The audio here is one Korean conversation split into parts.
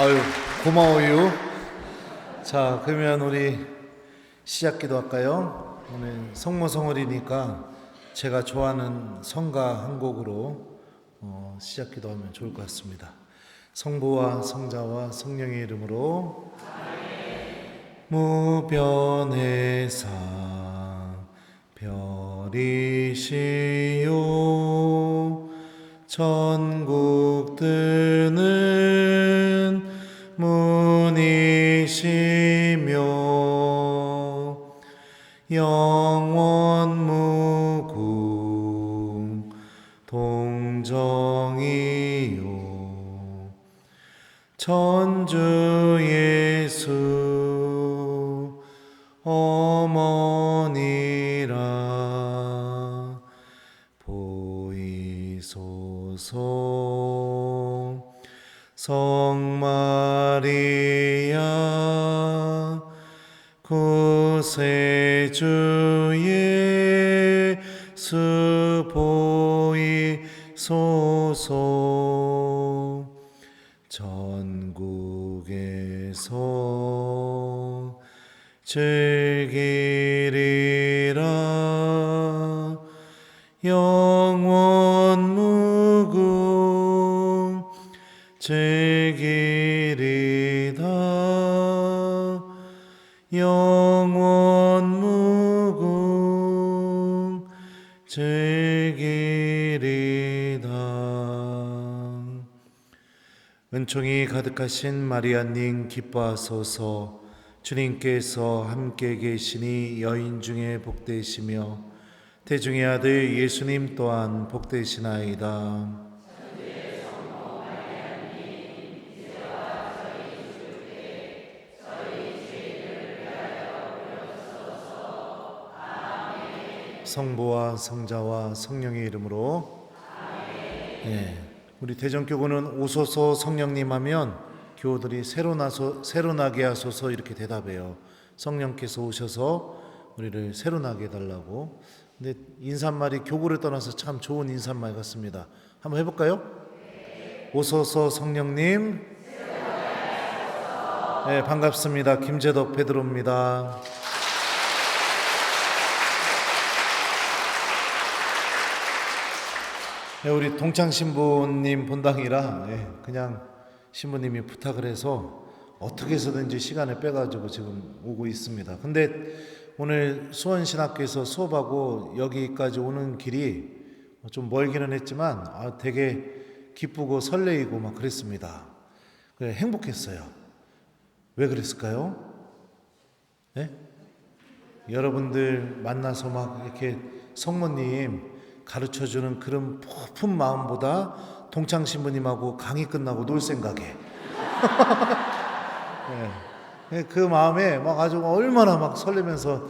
아유, 고마워요. 자, 그러면 우리 시작 기도할까요? 오늘 성모성월이니까 제가 좋아하는 성가 한 곡으로 시작 기도하면 좋을 것 같습니다. 성부와 성자와 성령의 이름으로 무변의사 별이시요 전국 뜨는 문이시며 영원 무궁 동정이요 천주 예수 어머니라 보이소서. 성마리아 구세주 예수 보이소서. 전국에서 즐기리라 영원 무궁 즐기리다 영원 무궁 즐기리다. 은총이 가득하신 마리아님 기뻐하소서. 주님께서 함께 계시니 여인 중에 복되시며 태중의 아들 예수님 또한 복되시나이다. 성부와 성자와 성령의 이름으로. 네, 우리 대전교구는 오소서 성령님 하면 교우들이 새로 나게 하소서 이렇게 대답해요. 성령께서 오셔서 우리를 새로 나게 해달라고. 근데 인사말이 교구를 떠나서 참 좋은 인사말 같습니다. 한번 해볼까요? 오소서 성령님. 네, 반갑습니다. 김재덕 베드로입니다. 네, 우리 동창 신부님 본당이라 그냥 신부님이 부탁을 해서 어떻게 해서든지 시간을 빼가지고 지금 오고 있습니다. 근데 오늘 수원신학교에서 수업하고 여기까지 오는 길이 좀 멀기는 했지만 되게 기쁘고 설레이고 막 그랬습니다. 그래, 행복했어요. 왜 그랬을까요? 네? 여러분들 만나서 막 이렇게 성모님 가르쳐주는 그런 폭픈 마음보다 동창 신부님하고 강의 끝나고 놀 생각에 그 마음에 막 아주 얼마나 막 설레면서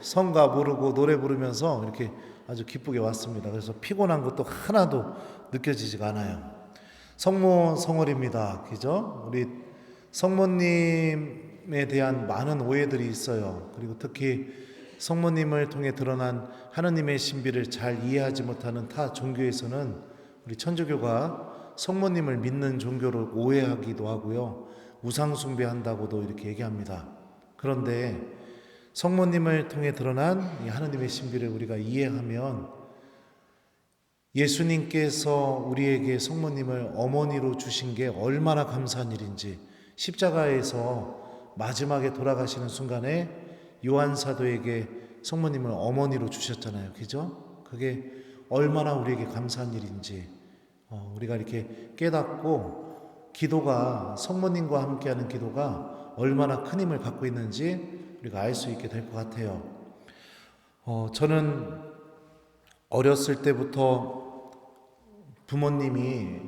성가 부르고 노래 부르면서 이렇게 아주 기쁘게 왔습니다. 그래서 피곤한 것도 하나도 느껴지지가 않아요. 성모 성월입니다. 그죠? 우리 성모님에 대한 많은 오해들이 있어요. 그리고 특히 성모님을 통해 드러난 하느님의 신비를 잘 이해하지 못하는 타 종교에서는 우리 천주교가 성모님을 믿는 종교로 오해하기도 하고요. 우상 숭배한다고도 이렇게 얘기합니다. 그런데 성모님을 통해 드러난 이 하느님의 신비를 우리가 이해하면 예수님께서 우리에게 성모님을 어머니로 주신 게 얼마나 감사한 일인지, 십자가에서 마지막에 돌아가시는 순간에 요한 사도에게 성모님을 어머니로 주셨잖아요. 그죠? 그게 얼마나 우리에게 감사한 일인지 우리가 이렇게 깨닫고 기도가, 성모님과 함께하는 기도가 얼마나 큰 힘을 갖고 있는지 우리가 알 수 있게 될 것 같아요. 저는 어렸을 때부터 부모님이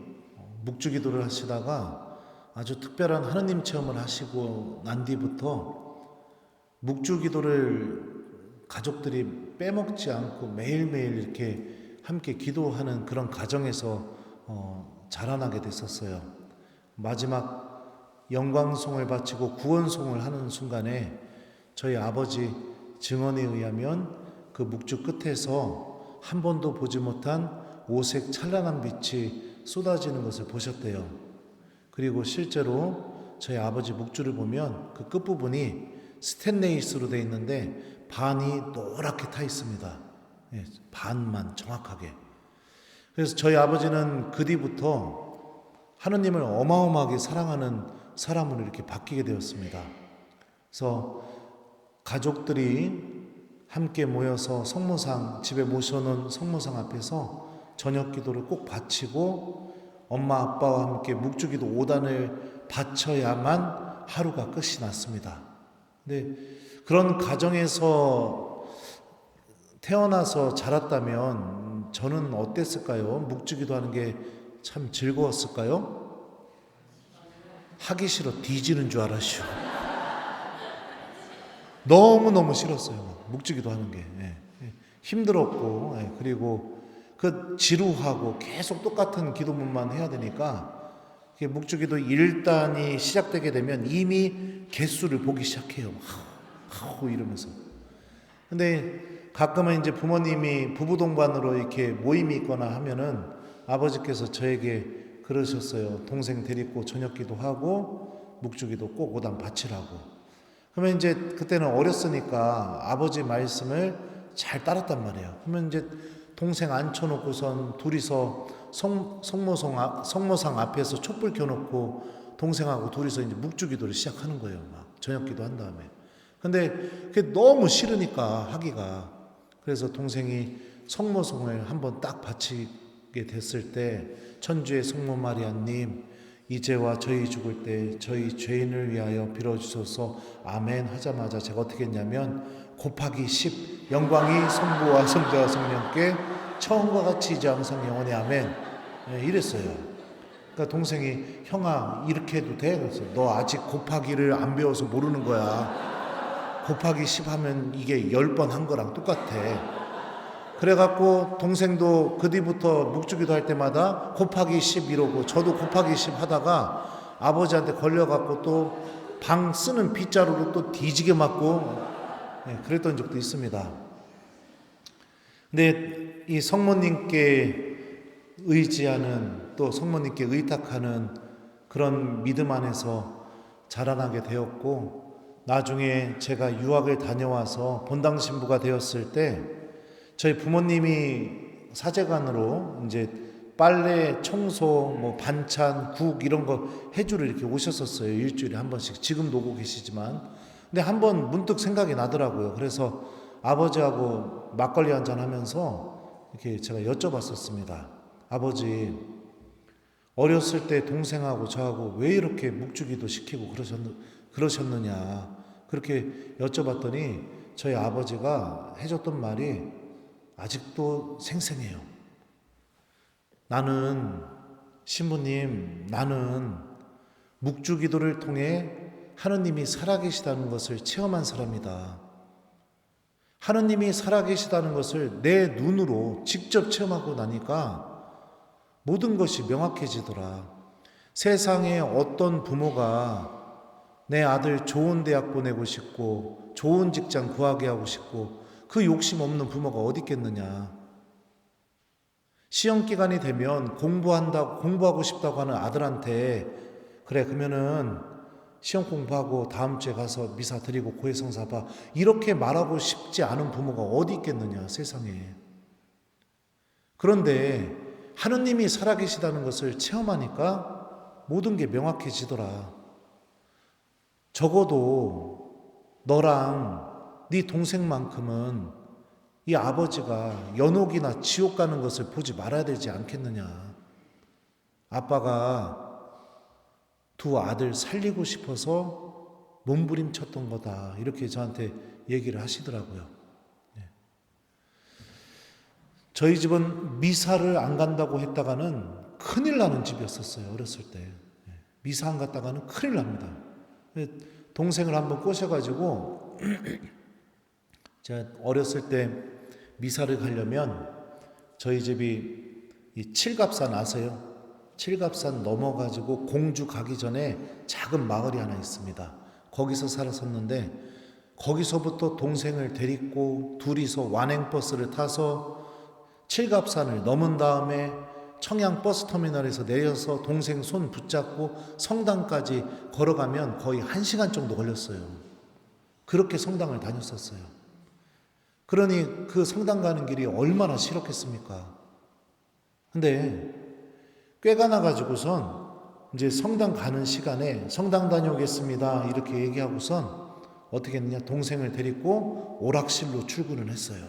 묵주기도를 하시다가 아주 특별한 하느님 체험을 하시고 난 뒤부터 묵주기도를 가족들이 빼먹지 않고 매일매일 이렇게 함께 기도하는 그런 가정에서 자라나게 됐었어요. 마지막 영광송을 바치고 구원송을 하는 순간에 저희 아버지 증언에 의하면 그 묵주 끝에서 한 번도 보지 못한 오색 찬란한 빛이 쏟아지는 것을 보셨대요. 그리고 실제로 저희 아버지 묵주를 보면 그 끝부분이 스테인레스로 되어 있는데 반이 노랗게 타 있습니다. 예, 반만 정확하게. 그래서 저희 아버지는 그 뒤부터 하느님을 어마어마하게 사랑하는 사람으로 이렇게 바뀌게 되었습니다. 그래서 가족들이 함께 모여서 성모상, 집에 모셔놓은 성모상 앞에서 저녁 기도를 꼭 바치고 엄마 아빠와 함께 묵주기도 5단을 바쳐야만 하루가 끝이 났습니다. 근데 그런 가정에서 태어나서 자랐다면 저는 어땠을까요? 묵주기도 하는 게 참 즐거웠을까요? 하기 싫어 뒤지는 줄 알았슈. 너무너무 싫었어요. 묵주기도 하는 게. 힘들었고, 그리고 그 지루하고 계속 똑같은 기도문만 해야 되니까 묵주기도 1단이 시작되게 되면 이미 개수를 보기 시작해요. 하우 이러면서. 근데 가끔은 이제 부모님이 부부동반으로 이렇게 모임이 있거나 하면은 아버지께서 저에게 그러셨어요. 동생 데리고 저녁기도 하고 묵주기도 꼭 5단 바치라고. 그러면 이제 그때는 어렸으니까 아버지 말씀을 잘 따랐단 말이에요. 그러면 이제 동생 앉혀놓고선 둘이서 성모상 앞에서 촛불 켜놓고 동생하고 둘이서 이제 묵주기도를 시작하는 거예요. 막 저녁기도 한 다음에. 근데 그게 너무 싫으니까 하기가. 그래서 동생이 성모송을 한번 딱 바치게 됐을 때 천주의 성모 마리아님 이제와 저희 죽을 때 저희 죄인을 위하여 빌어주소서 아멘 하자마자 제가 어떻게 했냐면 곱하기 10 영광이 성부와 성자와 성령께 처음과 같이 이제 항상 영원히 아멘 이랬어요. 그러니까 동생이 형아 이렇게 해도 돼? 그래서 너 아직 곱하기를 안 배워서 모르는 거야. 곱하기 10 하면 이게 10번 한 거랑 똑같아. 그래갖고 동생도 그 뒤부터 묵주기도 할 때마다 곱하기 10 이러고 저도 곱하기 10 하다가 아버지한테 걸려갖고 또 방 쓰는 빗자루로 또 뒤지게 맞고 그랬던 적도 있습니다. 근데 이 성모님께 의지하는 또 성모님께 의탁하는 그런 믿음 안에서 자라나게 되었고 나중에 제가 유학을 다녀와서 본당 신부가 되었을 때 저희 부모님이 사제관으로 이제 빨래, 청소, 뭐 반찬, 국 이런 거 해주러 이렇게 오셨었어요. 일주일에 한 번씩. 지금도 오고 계시지만. 근데 한 번 문득 생각이 나더라고요. 그래서 아버지하고 막걸리 한잔 하면서 이렇게 제가 여쭤봤었습니다. 아버지, 어렸을 때 동생하고 저하고 왜 이렇게 묵주기도 시키고 그러셨느냐. 그렇게 여쭤봤더니 저희 아버지가 해줬던 말이 아직도 생생해요. 나는 신부님, 나는 묵주기도를 통해 하느님이 살아계시다는 것을 체험한 사람이다. 하느님이 살아계시다는 것을 내 눈으로 직접 체험하고 나니까 모든 것이 명확해지더라. 세상에 어떤 부모가 내 아들 좋은 대학 보내고 싶고 좋은 직장 구하게 하고 싶고 그 욕심 없는 부모가 어디 있겠느냐. 시험 기간이 되면 공부하고 싶다고 하는 아들한테 그래 그러면은 시험 공부하고 다음 주에 가서 미사 드리고 고해성사 봐 이렇게 말하고 싶지 않은 부모가 어디 있겠느냐 세상에. 그런데 하느님이 살아계시다는 것을 체험하니까 모든 게 명확해지더라. 적어도 너랑 네 동생만큼은 이 아버지가 연옥이나 지옥 가는 것을 보지 말아야 되지 않겠느냐. 아빠가 두 아들 살리고 싶어서 몸부림쳤던 거다. 이렇게 저한테 얘기를 하시더라고요. 저희 집은 미사를 안 간다고 했다가는 큰일 나는 집이었었어요. 어렸을 때. 미사 안 갔다가는 큰일 납니다. 동생을 한번 꼬셔가지고 제가 어렸을 때 미사를 가려면 저희 집이 이 칠갑산 아세요? 칠갑산 넘어가지고 공주 가기 전에 작은 마을이 하나 있습니다. 거기서 살았었는데 거기서부터 동생을 데리고 둘이서 완행버스를 타서 칠갑산을 넘은 다음에 청양 버스터미널에서 내려서 동생 손 붙잡고 성당까지 걸어가면 거의 1시간 정도 걸렸어요. 그렇게 성당을 다녔었어요. 그러니 그 성당 가는 길이 얼마나 싫었겠습니까? 근데 꾀가 나가지고선 이제 성당 가는 시간에 성당 다녀오겠습니다 이렇게 얘기하고선 어떻게 했느냐, 동생을 데리고 오락실로 출근을 했어요.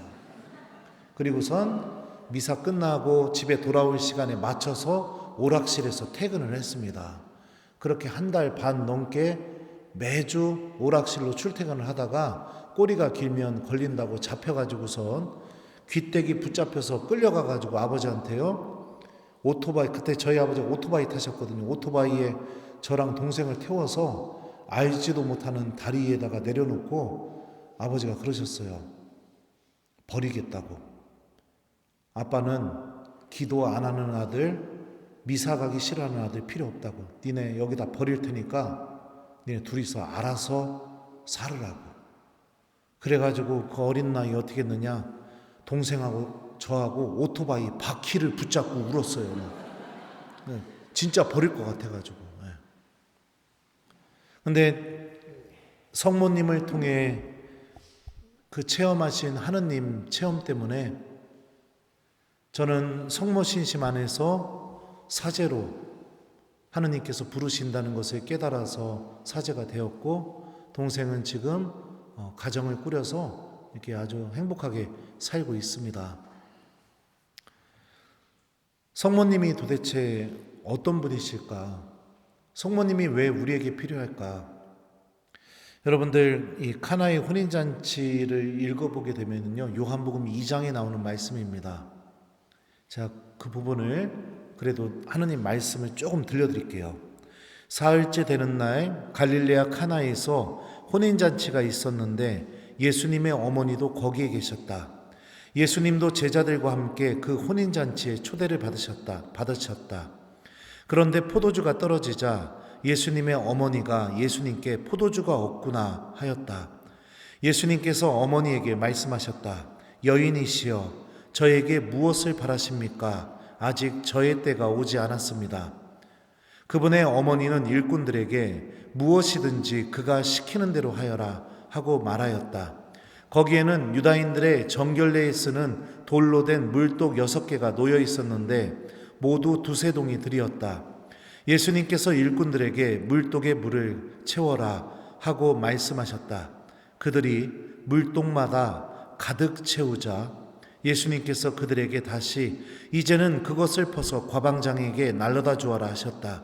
그리고선 미사 끝나고 집에 돌아올 시간에 맞춰서 오락실에서 퇴근을 했습니다. 그렇게 1달 반 넘게 매주 오락실로 출퇴근을 하다가 꼬리가 길면 걸린다고 잡혀가지고선 귀때기 붙잡혀서 끌려가가지고 아버지한테요, 오토바이, 그때 저희 아버지가 오토바이 타셨거든요. 오토바이에 저랑 동생을 태워서 알지도 못하는 다리에다가 내려놓고 아버지가 그러셨어요. 버리겠다고. 아빠는 기도 안 하는 아들, 미사 가기 싫어하는 아들 필요 없다고. 니네 여기다 버릴 테니까 니네 둘이서 알아서 살으라고. 그래가지고 그 어린 나이에 어떻게 했느냐, 동생하고 저하고 오토바이 바퀴를 붙잡고 울었어요. 네, 진짜 버릴 것 같아가지고. 네. 근데 성모님을 통해 그 체험하신 하느님 체험 때문에 저는 성모신심 안에서 사제로 하느님께서 부르신다는 것을 깨달아서 사제가 되었고, 동생은 지금 가정을 꾸려서 이렇게 아주 행복하게 살고 있습니다. 성모님이 도대체 어떤 분이실까? 성모님이 왜 우리에게 필요할까? 여러분들, 이 카나의 혼인잔치를 읽어보게 되면요, 요한복음 2장에 나오는 말씀입니다. 자, 그 부분을 그래도 하느님 말씀을 조금 들려드릴게요. 사흘째 되는 날 갈릴레아 카나에서 혼인잔치가 있었는데 예수님의 어머니도 거기에 계셨다. 예수님도 제자들과 함께 그 혼인잔치에 초대를 받으셨다. 그런데 포도주가 떨어지자 예수님의 어머니가 예수님께 포도주가 없구나 하였다. 예수님께서 어머니에게 말씀하셨다. 여인이시여, 저에게 무엇을 바라십니까? 아직 저의 때가 오지 않았습니다. 그분의 어머니는 일꾼들에게 무엇이든지 그가 시키는 대로 하여라 하고 말하였다. 거기에는 유다인들의 정결례에 쓰는 돌로 된 물독 6개가 놓여 있었는데 모두 2-3동이 들이었다. 예수님께서 일꾼들에게 물독에 물을 채워라 하고 말씀하셨다. 그들이 물독마다 가득 채우자 예수님께서 그들에게 다시 이제는 그것을 퍼서 과방장에게 날라다 주어라 하셨다.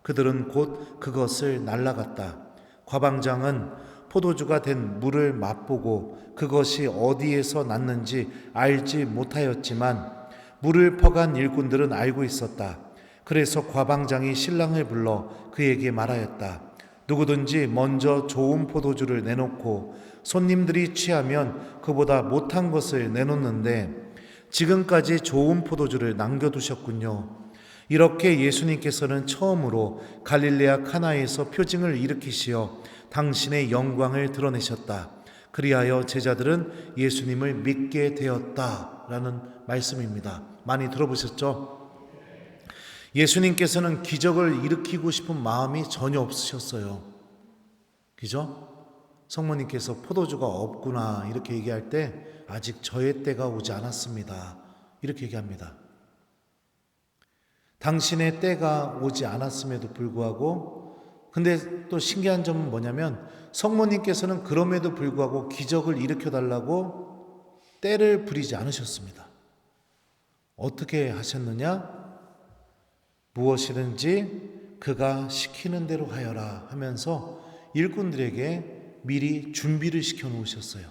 그들은 곧 그것을 날라갔다. 과방장은 포도주가 된 물을 맛보고 그것이 어디에서 났는지 알지 못하였지만 물을 퍼간 일꾼들은 알고 있었다. 그래서 과방장이 신랑을 불러 그에게 말하였다. 누구든지 먼저 좋은 포도주를 내놓고 손님들이 취하면 그보다 못한 것을 내놓는데 지금까지 좋은 포도주를 남겨두셨군요. 이렇게 예수님께서는 처음으로 갈릴레아 카나에서 표징을 일으키시어 당신의 영광을 드러내셨다. 그리하여 제자들은 예수님을 믿게 되었다라는 말씀입니다. 많이 들어보셨죠? 예수님께서는 기적을 일으키고 싶은 마음이 전혀 없으셨어요. 그죠? 성모님께서 포도주가 없구나 이렇게 얘기할 때 아직 저의 때가 오지 않았습니다 이렇게 얘기합니다. 당신의 때가 오지 않았음에도 불구하고, 근데 또 신기한 점은 뭐냐면 성모님께서는 그럼에도 불구하고 기적을 일으켜달라고 때를 부리지 않으셨습니다. 어떻게 하셨느냐? 무엇이든지 그가 시키는 대로 하여라 하면서 일꾼들에게 미리 준비를 시켜 놓으셨어요.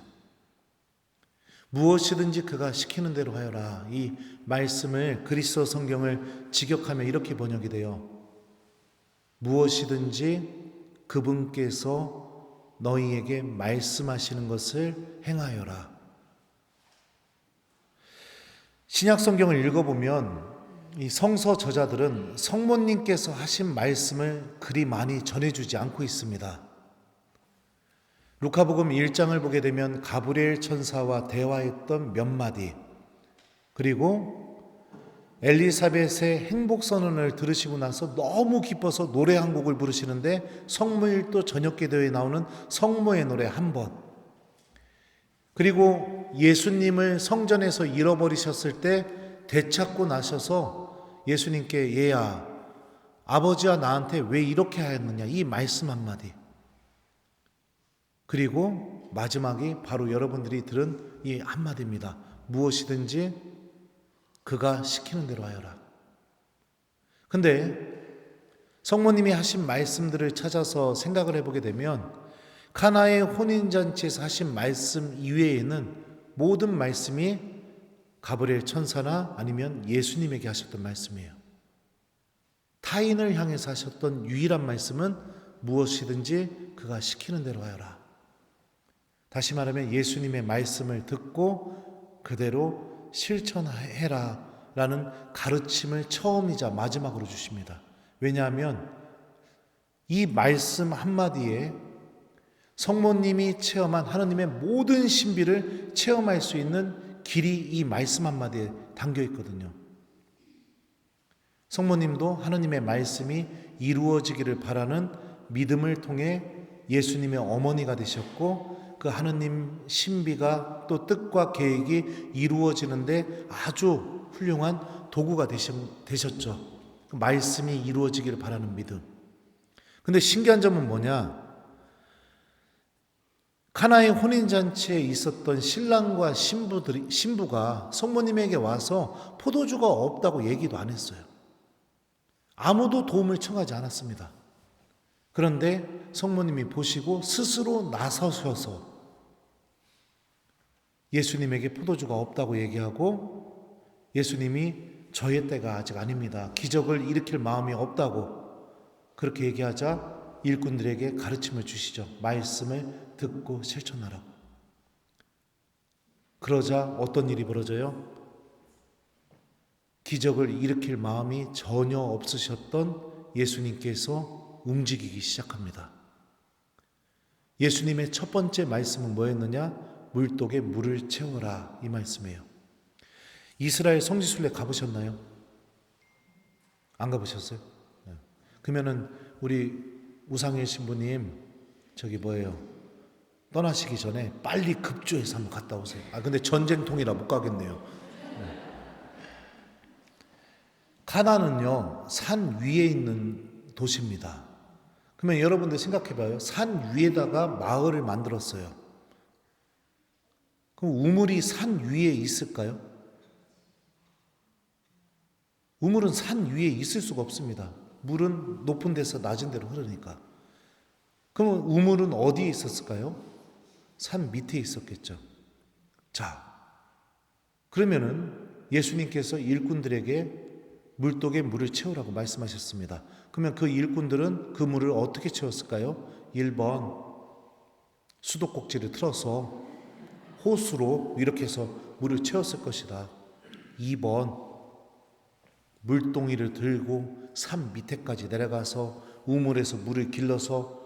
무엇이든지 그가 시키는 대로 하여라. 이 말씀을 그리스도 성경을 직역하면 이렇게 번역이 돼요. 무엇이든지 그분께서 너희에게 말씀하시는 것을 행하여라. 신약 성경을 읽어보면 이 성서 저자들은 성모님께서 하신 말씀을 그리 많이 전해주지 않고 있습니다. 루카복음 1장을 보게 되면 가브리엘 천사와 대화했던 몇 마디, 그리고 엘리사벳의 행복 선언을 들으시고 나서 너무 기뻐서 노래 한 곡을 부르시는데 성모일도 저녁 기도에 나오는 성모의 노래 한 번, 그리고 예수님을 성전에서 잃어버리셨을 때 되찾고 나셔서 예수님께 얘야 아버지와 나한테 왜 이렇게 하였느냐 이 말씀 한마디, 그리고 마지막이 바로 여러분들이 들은 이 한마디입니다. 무엇이든지 그가 시키는 대로 하여라. 근데 성모님이 하신 말씀들을 찾아서 생각을 해보게 되면 카나의 혼인잔치에서 하신 말씀 이외에는 모든 말씀이 가브리엘 천사나 아니면 예수님에게 하셨던 말씀이에요. 타인을 향해서 하셨던 유일한 말씀은 무엇이든지 그가 시키는 대로 하여라. 다시 말하면 예수님의 말씀을 듣고 그대로 실천해라 라는 가르침을 처음이자 마지막으로 주십니다. 왜냐하면 이 말씀 한마디에 성모님이 체험한 하나님의 모든 신비를 체험할 수 있는 길이 이 말씀 한마디에 담겨 있거든요. 성모님도 하나님의 말씀이 이루어지기를 바라는 믿음을 통해 예수님의 어머니가 되셨고 그 하느님 신비가 또 뜻과 계획이 이루어지는데 아주 훌륭한 도구가 되셨죠. 그 말씀이 이루어지기를 바라는 믿음. 근데 신기한 점은 뭐냐? 카나의 혼인잔치에 있었던 신랑과 신부가 성모님에게 와서 포도주가 없다고 얘기도 안 했어요. 아무도 도움을 청하지 않았습니다. 그런데 성모님이 보시고 스스로 나서셔서 예수님에게 포도주가 없다고 얘기하고 예수님이 저의 때가 아직 아닙니다. 기적을 일으킬 마음이 없다고 그렇게 얘기하자 일꾼들에게 가르침을 주시죠. 말씀을 듣고 실천하라고. 그러자 어떤 일이 벌어져요? 기적을 일으킬 마음이 전혀 없으셨던 예수님께서 움직이기 시작합니다. 예수님의 첫 번째 말씀은 뭐였느냐? 물독에 물을 채워라 이 말씀이에요. 이스라엘 성지순례 가보셨나요? 안 가보셨어요? 네. 그러면은 우리 우상일 신부님 저기 뭐예요? 떠나시기 전에 빨리 급조해서 한번 갔다 오세요. 근데 전쟁통이라 못 가겠네요. 네. 가나는요 산 위에 있는 도시입니다. 그러면 여러분들 생각해봐요. 산 위에다가 마을을 만들었어요. 그럼 우물이 산 위에 있을까요? 우물은 산 위에 있을 수가 없습니다. 물은 높은 데서 낮은 데로 흐르니까. 그럼 우물은 어디에 있었을까요? 산 밑에 있었겠죠. 자, 그러면은 예수님께서 일꾼들에게 물독에 물을 채우라고 말씀하셨습니다. 그러면 그 일꾼들은 그 물을 어떻게 채웠을까요? 1번 수도꼭지를 틀어서 호수로 이렇게 해서 물을 채웠을 것이다. 2번 물동이를 들고 산 밑에까지 내려가서 우물에서 물을 길러서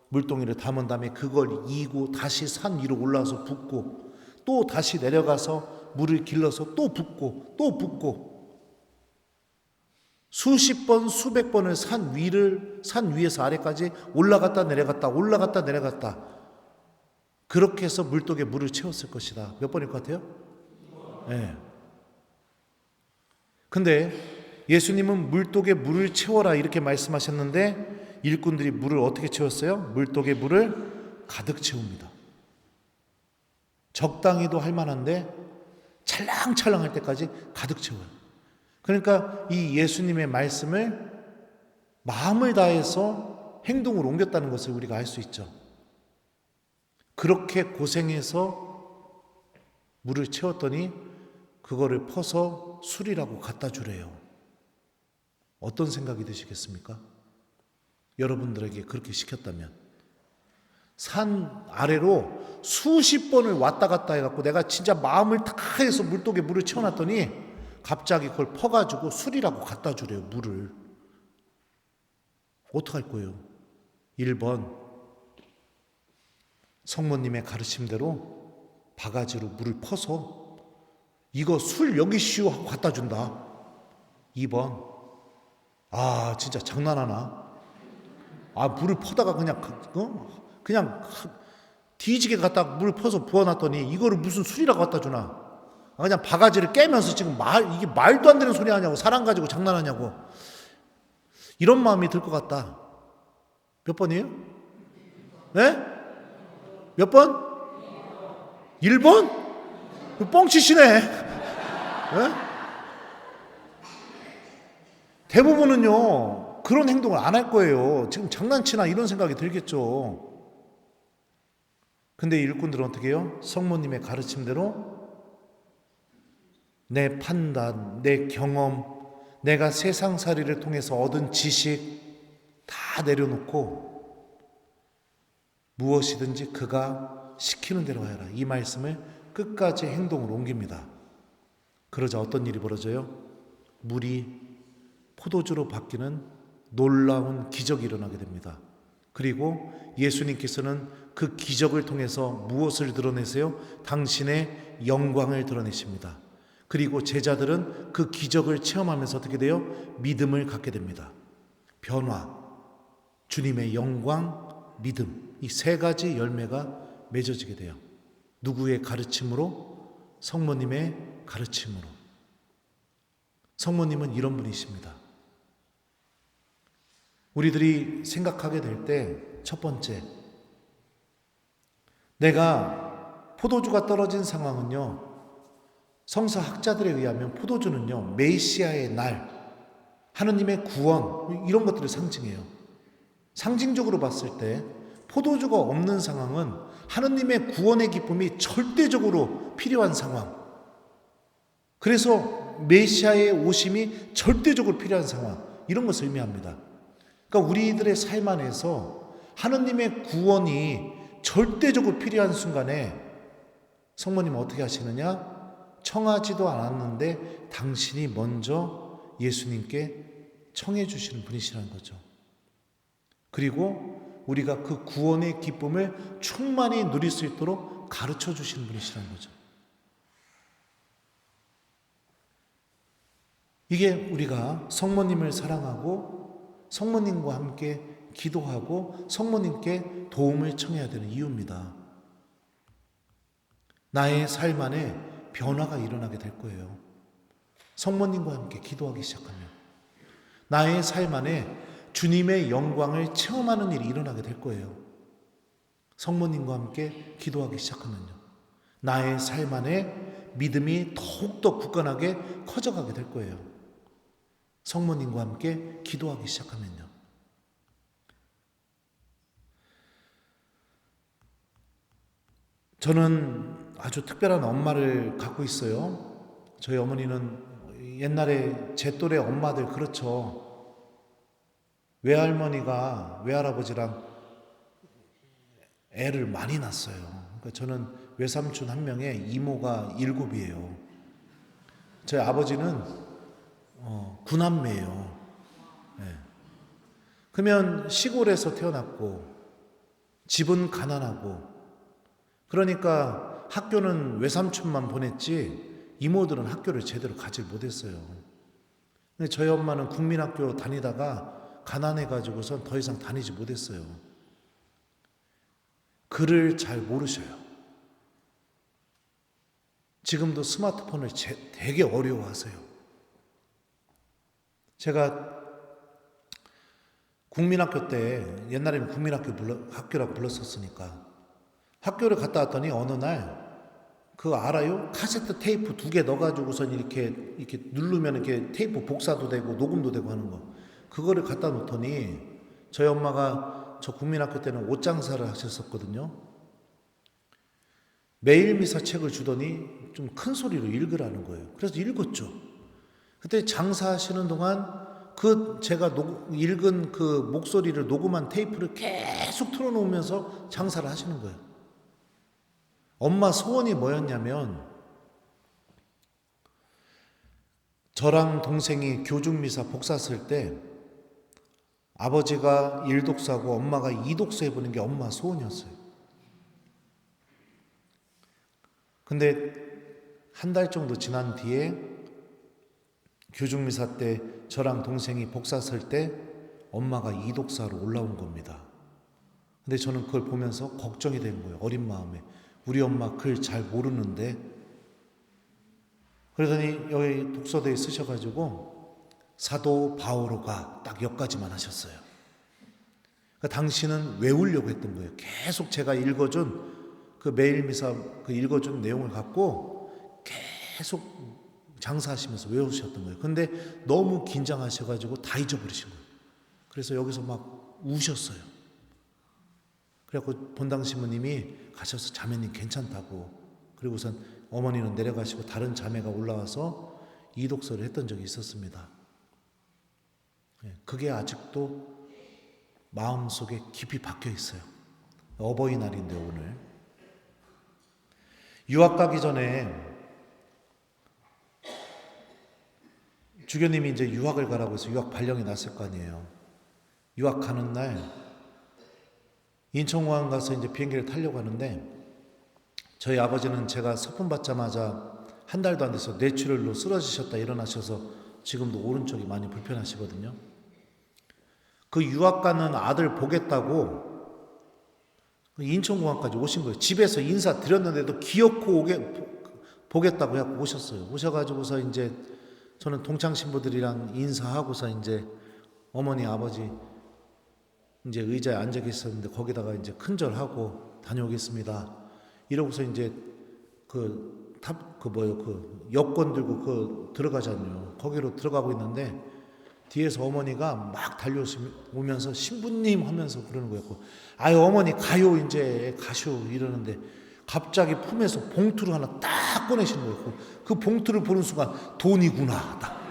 물동이를 담은 다음에 그걸 이고 다시 산 위로 올라와서 붓고 또 다시 내려가서 물을 길러서 또 붓고 또 붓고 수십 번 수백 번을 산 위에서 아래까지 올라갔다 내려갔다 그렇게 해서 물독에 물을 채웠을 것이다. 몇 번일 것 같아요? 네. 근데 예수님은 물독에 물을 채워라 이렇게 말씀하셨는데 일꾼들이 물을 어떻게 채웠어요? 물독에 물을 가득 채웁니다. 적당히도 할 만한데 찰랑찰랑할 때까지 가득 채워요. 그러니까 이 예수님의 말씀을 마음을 다해서 행동으로 옮겼다는 것을 우리가 알 수 있죠. 그렇게 고생해서 물을 채웠더니 그거를 퍼서 술이라고 갖다 주래요. 어떤 생각이 드시겠습니까? 여러분들에게 그렇게 시켰다면 산 아래로 수십 번을 왔다 갔다 해갖고 내가 진짜 마음을 다해서 물독에 물을 채워놨더니 갑자기 그걸 퍼가지고 술이라고 갖다 주래요. 물을. 어떡할 거예요? 1번 성모님의 가르침대로 바가지로 물을 퍼서 이거 술 여기시오 하고 갖다 준다. 2번, 진짜 장난하나? 물을 퍼다가 그냥 뒤지게 갖다 물 퍼서 부어놨더니 이거를 무슨 술이라고 갖다 주나? 그냥 바가지를 깨면서 지금 이게 말도 안 되는 소리 하냐고, 사람 가지고 장난하냐고. 이런 마음이 들 것 같다. 몇 번이에요? 네? 몇 번? 1번? 뻥치시네. 네? 대부분은요, 그런 행동을 안 할 거예요. 지금 장난치나 이런 생각이 들겠죠. 근데 일꾼들은 어떻게 해요? 성모님의 가르침대로 내 판단, 내 경험, 내가 세상살이를 통해서 얻은 지식 다 내려놓고 무엇이든지 그가 시키는 대로 해라. 이 말씀을 끝까지 행동으로 옮깁니다. 그러자 어떤 일이 벌어져요? 물이 포도주로 바뀌는 놀라운 기적이 일어나게 됩니다. 그리고 예수님께서는 그 기적을 통해서 무엇을 드러내세요? 당신의 영광을 드러내십니다. 그리고 제자들은 그 기적을 체험하면서 어떻게 돼요? 믿음을 갖게 됩니다. 변화, 주님의 영광, 믿음, 이 세 가지 열매가 맺어지게 돼요. 누구의 가르침으로? 성모님의 가르침으로. 성모님은 이런 분이십니다. 우리들이 생각하게 될 때 첫 번째, 내가 포도주가 떨어진 상황은요, 성서학자들에 의하면 포도주는요, 메시아의 날, 하느님의 구원, 이런 것들을 상징해요. 상징적으로 봤을 때 포도주가 없는 상황은 하느님의 구원의 기쁨이 절대적으로 필요한 상황, 그래서 메시아의 오심이 절대적으로 필요한 상황, 이런 것을 의미합니다. 그러니까 우리들의 삶 안에서 하느님의 구원이 절대적으로 필요한 순간에 성모님은 어떻게 하시느냐? 청하지도 않았는데 당신이 먼저 예수님께 청해 주시는 분이시라는 거죠. 그리고 우리가 그 구원의 기쁨을 충만히 누릴 수 있도록 가르쳐 주시는 분이시라는 거죠. 이게 우리가 성모님을 사랑하고 성모님과 함께 기도하고 성모님께 도움을 청해야 되는 이유입니다. 나의 삶 안에 변화가 일어나게 될 거예요. 성모님과 함께 기도하기 시작하면 나의 삶 안에 주님의 영광을 체험하는 일이 일어나게 될 거예요. 성모님과 함께 기도하기 시작하면요, 나의 삶 안에 믿음이 더욱더 굳건하게 커져가게 될 거예요. 성모님과 함께 기도하기 시작하면요. 저는 아주 특별한 엄마를 갖고 있어요. 저희 어머니는 옛날에 제 또래 엄마들 그렇죠. 외할머니가 외할아버지랑 애를 많이 낳았어요. 그러니까 저는 외삼촌 한 명에 이모가 7이에요. 저희 아버지는 구남매예요. 네. 그러면 시골에서 태어났고 집은 가난하고, 그러니까 학교는 외삼촌만 보냈지 이모들은 학교를 제대로 가지 못했어요. 근데 저희 엄마는 국민학교 다니다가 가난해가지고선 더 이상 다니지 못했어요. 글을 잘 모르셔요. 지금도 스마트폰을 되게 어려워하세요. 제가 국민학교 때, 옛날에는 학교라고 불렀었으니까, 학교를 갔다 왔더니 어느 날, 그거 알아요? 카세트 테이프 2개 넣어가지고선 이렇게 누르면 이렇게 테이프 복사도 되고 녹음도 되고 하는 거. 그거를 갖다 놓더니 저희 엄마가 저 국민학교 때는 옷장사를 하셨었거든요. 매일 미사 책을 주더니 좀 큰 소리로 읽으라는 거예요. 그래서 읽었죠. 그때 장사하시는 동안 제가 읽은 그 목소리를 녹음한 테이프를 계속 틀어놓으면서 장사를 하시는 거예요. 엄마 소원이 뭐였냐면, 저랑 동생이 교중미사 복사 쓸 때 아버지가 1독사고 엄마가 2독사 해보는 게 엄마 소원이었어요. 근데 한 달 정도 지난 뒤에 교중미사 때 저랑 동생이 복사 설 때 엄마가 이독사로 올라온 겁니다. 근데 저는 그걸 보면서 걱정이 된 거예요. 어린 마음에. 우리 엄마 글 잘 모르는데. 그러더니 여기 독서대에 쓰셔가지고 사도 바오로가 딱 여기까지만 하셨어요. 그러니까 당신은 외우려고 했던 거예요. 계속 제가 읽어준 그 매일 미사 그 읽어준 내용을 갖고 계속 장사하시면서 외우셨던 거예요. 근데 너무 긴장하셔가지고 다 잊어버리신 거예요. 그래서 여기서 막 우셨어요. 그래갖고 본당 신부님이 가셔서 자매님 괜찮다고, 그리고선 어머니는 내려가시고 다른 자매가 올라와서 이독서를 했던 적이 있었습니다. 그게 아직도 마음속에 깊이 박혀 있어요. 어버이날인데 오늘 유학 가기 전에 주교님이 이제 유학을 가라고 해서 유학 발령이 났을 거 아니에요. 유학 가는 날 인천공항 가서 이제 비행기를 타려고 하는데 저희 아버지는 제가 서품 받자마자 한 달도 안 돼서 뇌출혈로 쓰러지셨다 일어나셔서 지금도 오른쪽이 많이 불편하시거든요. 그 유학 가는 아들 보겠다고 인천공항까지 오신 거예요. 집에서 인사 드렸는데도 기어코 보겠다고 해서 오셨어요. 오셔가지고서 이제 저는 동창 신부들이랑 인사하고서 이제 어머니 아버지 이제 의자에 앉아 계셨는데 거기다가 이제 큰절하고 다녀오겠습니다. 이러고서 이제 그 여권 들고 들어가잖아요. 거기로 들어가고 있는데 뒤에서 어머니가 막 달려오면서 신부님 하면서 그러는 거였고, 아유 어머니 가요 이제 가쇼 이러는데 갑자기 품에서 봉투를 하나 딱 꺼내시는 거였고, 그 봉투를 보는 순간 돈이구나 딱.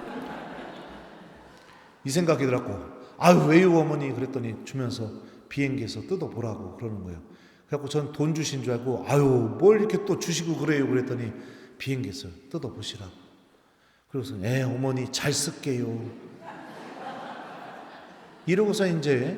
이 생각이 들었고, 아유 왜요 어머니 그랬더니 주면서 비행기에서 뜯어보라고 그러는 거예요. 그래갖고 전 돈 주신 줄 알고 아유 뭘 이렇게 또 주시고 그래요 그랬더니 비행기에서 뜯어보시라고. 그래서 어머니 잘 쓸게요 이러고서 이제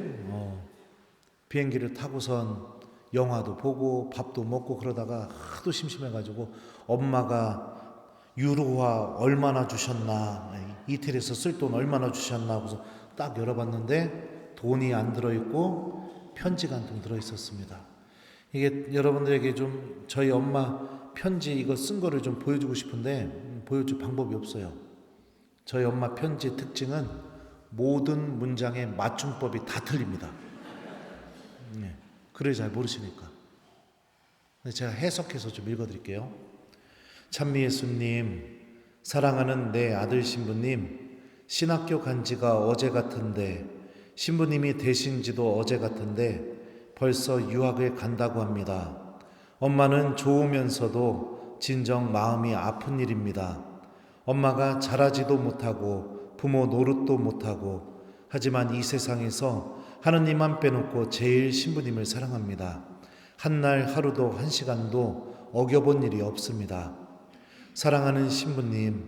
비행기를 타고선 영화도 보고 밥도 먹고 그러다가 하도 심심해가지고 엄마가 유로화 얼마나 주셨나, 이태리에서 쓸 돈 얼마나 주셨나 하고서 딱 열어봤는데 돈이 안 들어있고 편지가 한 통 들어있었습니다. 이게 여러분들에게 좀 저희 엄마 편지 이거 쓴 거를 좀 보여주고 싶은데 보여줄 방법이 없어요. 저희 엄마 편지의 특징은 모든 문장의 맞춤법이 다 틀립니다. 글을 잘 모르시니까. 제가 해석해서 좀 읽어드릴게요. 찬미 예수님, 사랑하는 내 아들 신부님, 신학교 간 지가 어제 같은데, 신부님이 되신 지도 어제 같은데 벌써 유학을 간다고 합니다. 엄마는 좋으면서도 진정 마음이 아픈 일입니다. 엄마가 잘하지도 못하고 부모 노릇도 못하고, 하지만 이 세상에서 하느님만 빼놓고 제일 신부님을 사랑합니다. 한날 하루도 한 시간도 어겨본 일이 없습니다. 사랑하는 신부님,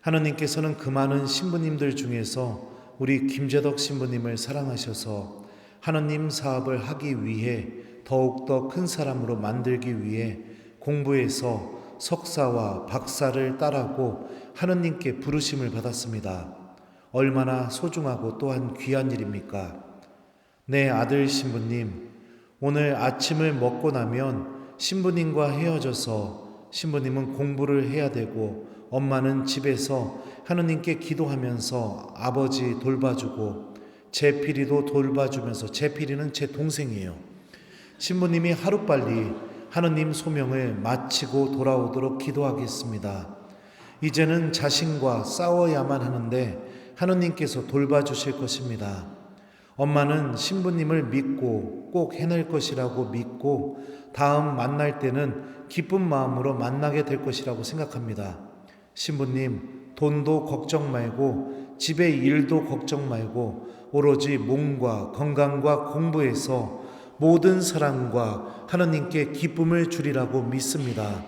하느님께서는 그 많은 신부님들 중에서 우리 김재덕 신부님을 사랑하셔서 하느님 사업을 하기 위해 더욱더 큰 사람으로 만들기 위해 공부해서 석사와 박사를 따라고 하느님께 부르심을 받았습니다. 얼마나 소중하고 또한 귀한 일입니까? 내 아들 신부님, 오늘 아침을 먹고 나면 신부님과 헤어져서 신부님은 공부를 해야 되고 엄마는 집에서 하느님께 기도하면서 아버지 돌봐주고 제필이도 돌봐주면서, 제필이는 제 동생이에요. 신부님이 하루빨리 하느님 소명을 마치고 돌아오도록 기도하겠습니다. 이제는 자신과 싸워야만 하는데 하느님께서 돌봐주실 것입니다. 엄마는 신부님을 믿고 꼭 해낼 것이라고 믿고 다음 만날 때는 기쁜 마음으로 만나게 될 것이라고 생각합니다. 신부님, 돈도 걱정 말고 집의 일도 걱정 말고 오로지 몸과 건강과 공부에서 모든 사람과 하느님께 기쁨을 주리라고 믿습니다.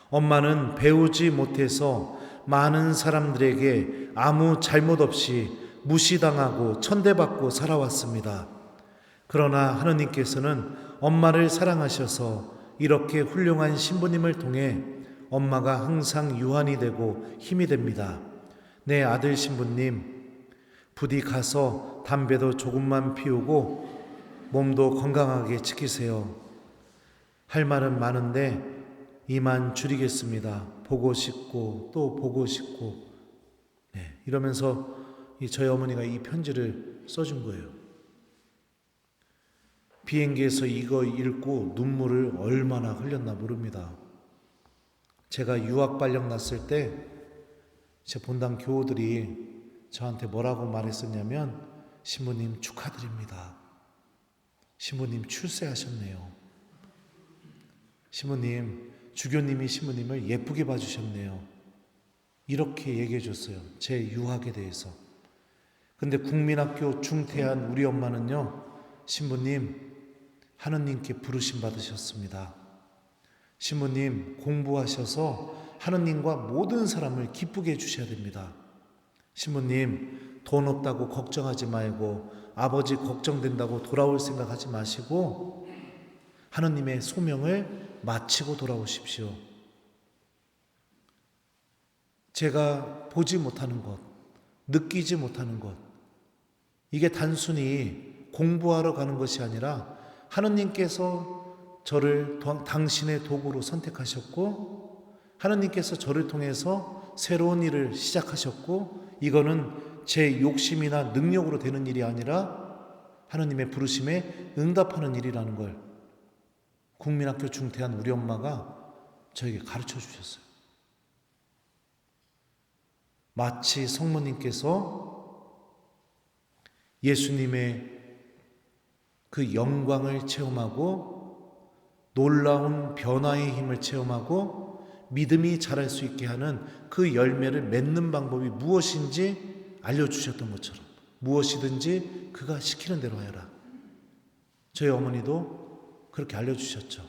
엄마는 배우지 못해서 많은 사람들에게 아무 잘못 없이 무시당하고 천대받고 살아왔습니다. 그러나 하느님께서는 엄마를 사랑하셔서 이렇게 훌륭한 신부님을 통해 엄마가 항상 유한이 되고 힘이 됩니다. 내 아들 신부님, 부디 가서 담배도 조금만 피우고 몸도 건강하게 지키세요. 할 말은 많은데 이만 줄이겠습니다. 보고 싶고 또 보고 싶고. 이러면서 저희 어머니가 이 편지를 써준 거예요. 비행기에서 이거 읽고 눈물을 얼마나 흘렸나 모릅니다. 제가 유학 발령 났을 때 제 본당 교우들이 저한테 뭐라고 말했었냐면, 신부님 축하드립니다. 신부님 출세하셨네요. 신부님, 주교님이 신부님을 예쁘게 봐주셨네요. 이렇게 얘기해 줬어요. 제 유학에 대해서. 근데 국민학교 중퇴한 우리 엄마는요, 신부님, 하느님께 부르심 받으셨습니다. 신부님, 공부하셔서 하느님과 모든 사람을 기쁘게 해주셔야 됩니다. 신부님, 돈 없다고 걱정하지 말고 아버지 걱정된다고 돌아올 생각하지 마시고 하느님의 소명을 마치고 돌아오십시오. 제가 보지 못하는 것, 느끼지 못하는 것, 이게 단순히 공부하러 가는 것이 아니라 하느님께서 저를 당신의 도구로 선택하셨고 하느님께서 저를 통해서 새로운 일을 시작하셨고, 이거는 제 욕심이나 능력으로 되는 일이 아니라 하느님의 부르심에 응답하는 일이라는 걸 국민학교 중퇴한 우리 엄마가 저에게 가르쳐 주셨어요. 마치 성모님께서 예수님의 그 영광을 체험하고 놀라운 변화의 힘을 체험하고 믿음이 자랄 수 있게 하는 그 열매를 맺는 방법이 무엇인지 알려주셨던 것처럼, 무엇이든지 그가 시키는 대로 하여라. 저희 어머니도 그렇게 알려주셨죠.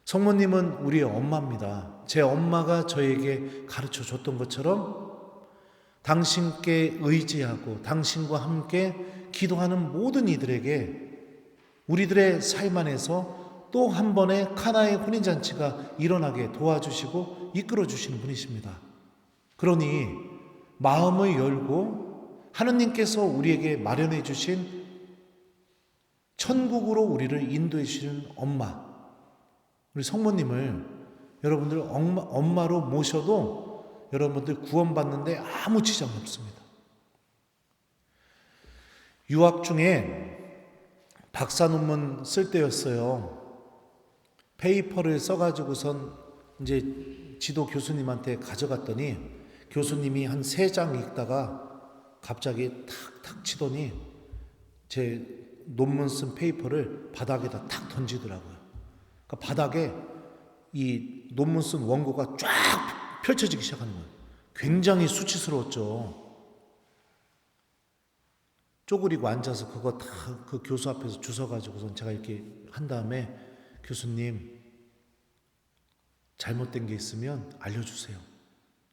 성모님은 우리의 엄마입니다. 제 엄마가 저에게 가르쳐 줬던 것처럼 당신께 의지하고 당신과 함께 기도하는 모든 이들에게 우리들의 삶 안에서 또 한 번의 카나의 혼인잔치가 일어나게 도와주시고 이끌어주시는 분이십니다. 그러니 마음을 열고 하느님께서 우리에게 마련해 주신 천국으로 우리를 인도해 주시는 엄마, 우리 성모님을 여러분들 엄마로 모셔도 여러분들 구원받는데 아무 지장이 없습니다. 유학 중에 박사 논문 쓸 때였어요. 페이퍼를 써가지고선 이제 지도 교수님한테 가져갔더니 교수님이 한 3장 읽다가 갑자기 탁탁 치더니 제 논문 쓴 페이퍼를 바닥에다 탁 던지더라고요. 그러니까 바닥에 이 논문 쓴 원고가 쫙 펼쳐지기 시작하는 거예요. 굉장히 수치스러웠죠. 쪼그리고 앉아서 그거 다 그 교수 앞에서 주워가지고선 제가 이렇게 한 다음에, 교수님, 잘못된 게 있으면 알려주세요.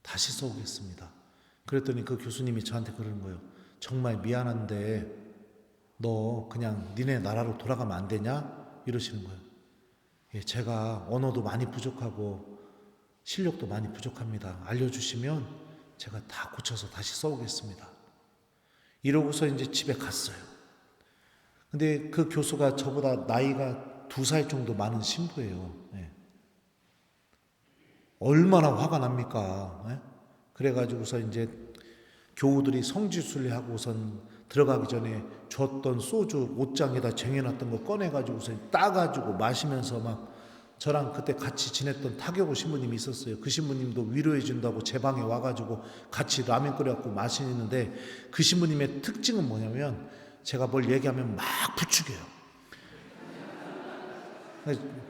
다시 써오겠습니다. 그랬더니 그 교수님이 저한테 그러는 거예요. 정말 미안한데 너 그냥 니네 나라로 돌아가면 안 되냐? 이러시는 거예요. 제가 언어도 많이 부족하고 실력도 많이 부족합니다. 알려주시면 제가 다 고쳐서 다시 써오겠습니다. 이러고서 이제 집에 갔어요. 근데 그 교수가 저보다 나이가 2살 정도 많은 신부예요. 얼마나 화가 납니까? 그래가지고서 이제 교우들이 성지순례하고선 들어가기 전에 줬던 소주 옷장에다 쟁여놨던 거 꺼내가지고서 따가지고 마시면서 막, 저랑 그때 같이 지냈던 타격호 신부님이 있었어요. 그 신부님도 위로해 준다고 제 방에 와가지고 같이 라면 끓여갖고 마시는데, 그 신부님의 특징은 뭐냐면 제가 뭘 얘기하면 막 부추겨요.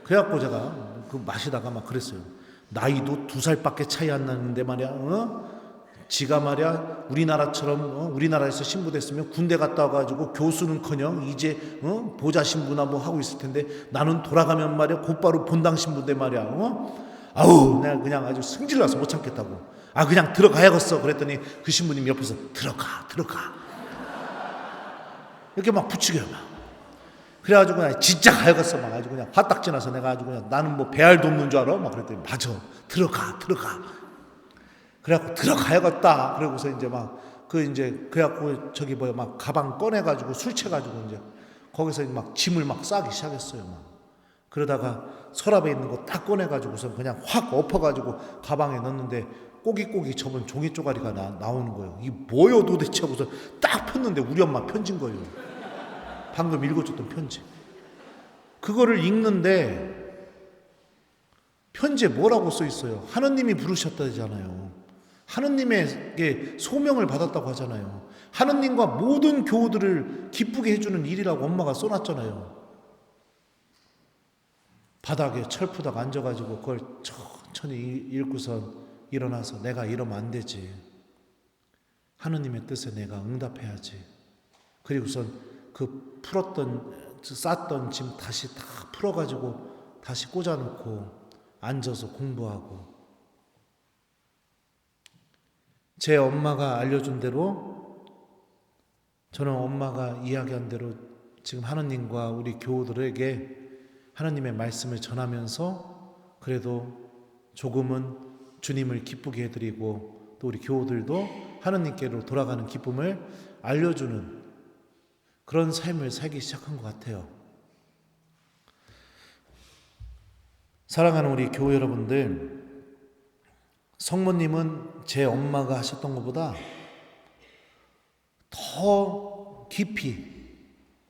그래갖고 제가 그 마시다가 막 그랬어요. 나이도 2살밖에 차이 안 나는데 말이야, 지가 말이야 우리나라처럼 우리나라에서 신부 됐으면 군대 갔다 와가지고 교수는커녕 이제 보좌 신부나 뭐 하고 있을 텐데, 나는 돌아가면 말이야 곧바로 본당 신부인데 말이야, 아우 내가 그냥 아주 승질나서 못 참겠다고, 그냥 들어가야겠어. 그랬더니 그 신부님 옆에서 들어가 이렇게 막 부추겨요. 막. 그래가지고 그냥 진짜 가야겠어. 막 아주 그냥 화딱 지나서 내가 아주 그냥, 나는 뭐 배알도 없는 줄 알아? 막 그랬더니 맞아, 들어가. 그래갖고 들어가야겠다. 그러고서 이제 그래갖고 막 가방 꺼내가지고 술 채가지고 이제 거기서 막 짐을 막 싸기 시작했어요. 막. 그러다가 서랍에 있는 거 딱 꺼내가지고서 그냥 확 엎어가지고 가방에 넣는데 꼬깃꼬깃 접은 종이 쪼가리가 나오는 거예요. 이게 뭐요 도대체 하고서 딱 폈는데 우리 엄마 편지인 거예요. 방금 읽어줬던 편지. 그거를 읽는데 편지에 뭐라고 써 있어요? 하느님이 부르셨다잖아요. 하느님에게 소명을 받았다고 하잖아요. 하느님과 모든 교우들을 기쁘게 해주는 일이라고 엄마가 써놨잖아요. 바닥에 철푸덕 앉아가지고 그걸 천천히 읽고선 일어나서 내가 이러면 안 되지. 하느님의 뜻에 내가 응답해야지. 그리고선 그 쌌던 짐 다시 다 풀어가지고 다시 꽂아놓고 앉아서 공부하고. 제 엄마가 알려준 대로 저는 엄마가 이야기한 대로 지금 하느님과 우리 교우들에게 하느님의 말씀을 전하면서 그래도 조금은 주님을 기쁘게 해드리고 또 우리 교우들도 하느님께로 돌아가는 기쁨을 알려주는 그런 삶을 살기 시작한 것 같아요. 사랑하는 우리 교우 여러분들, 성모님은 제 엄마가 하셨던 것보다 더 깊이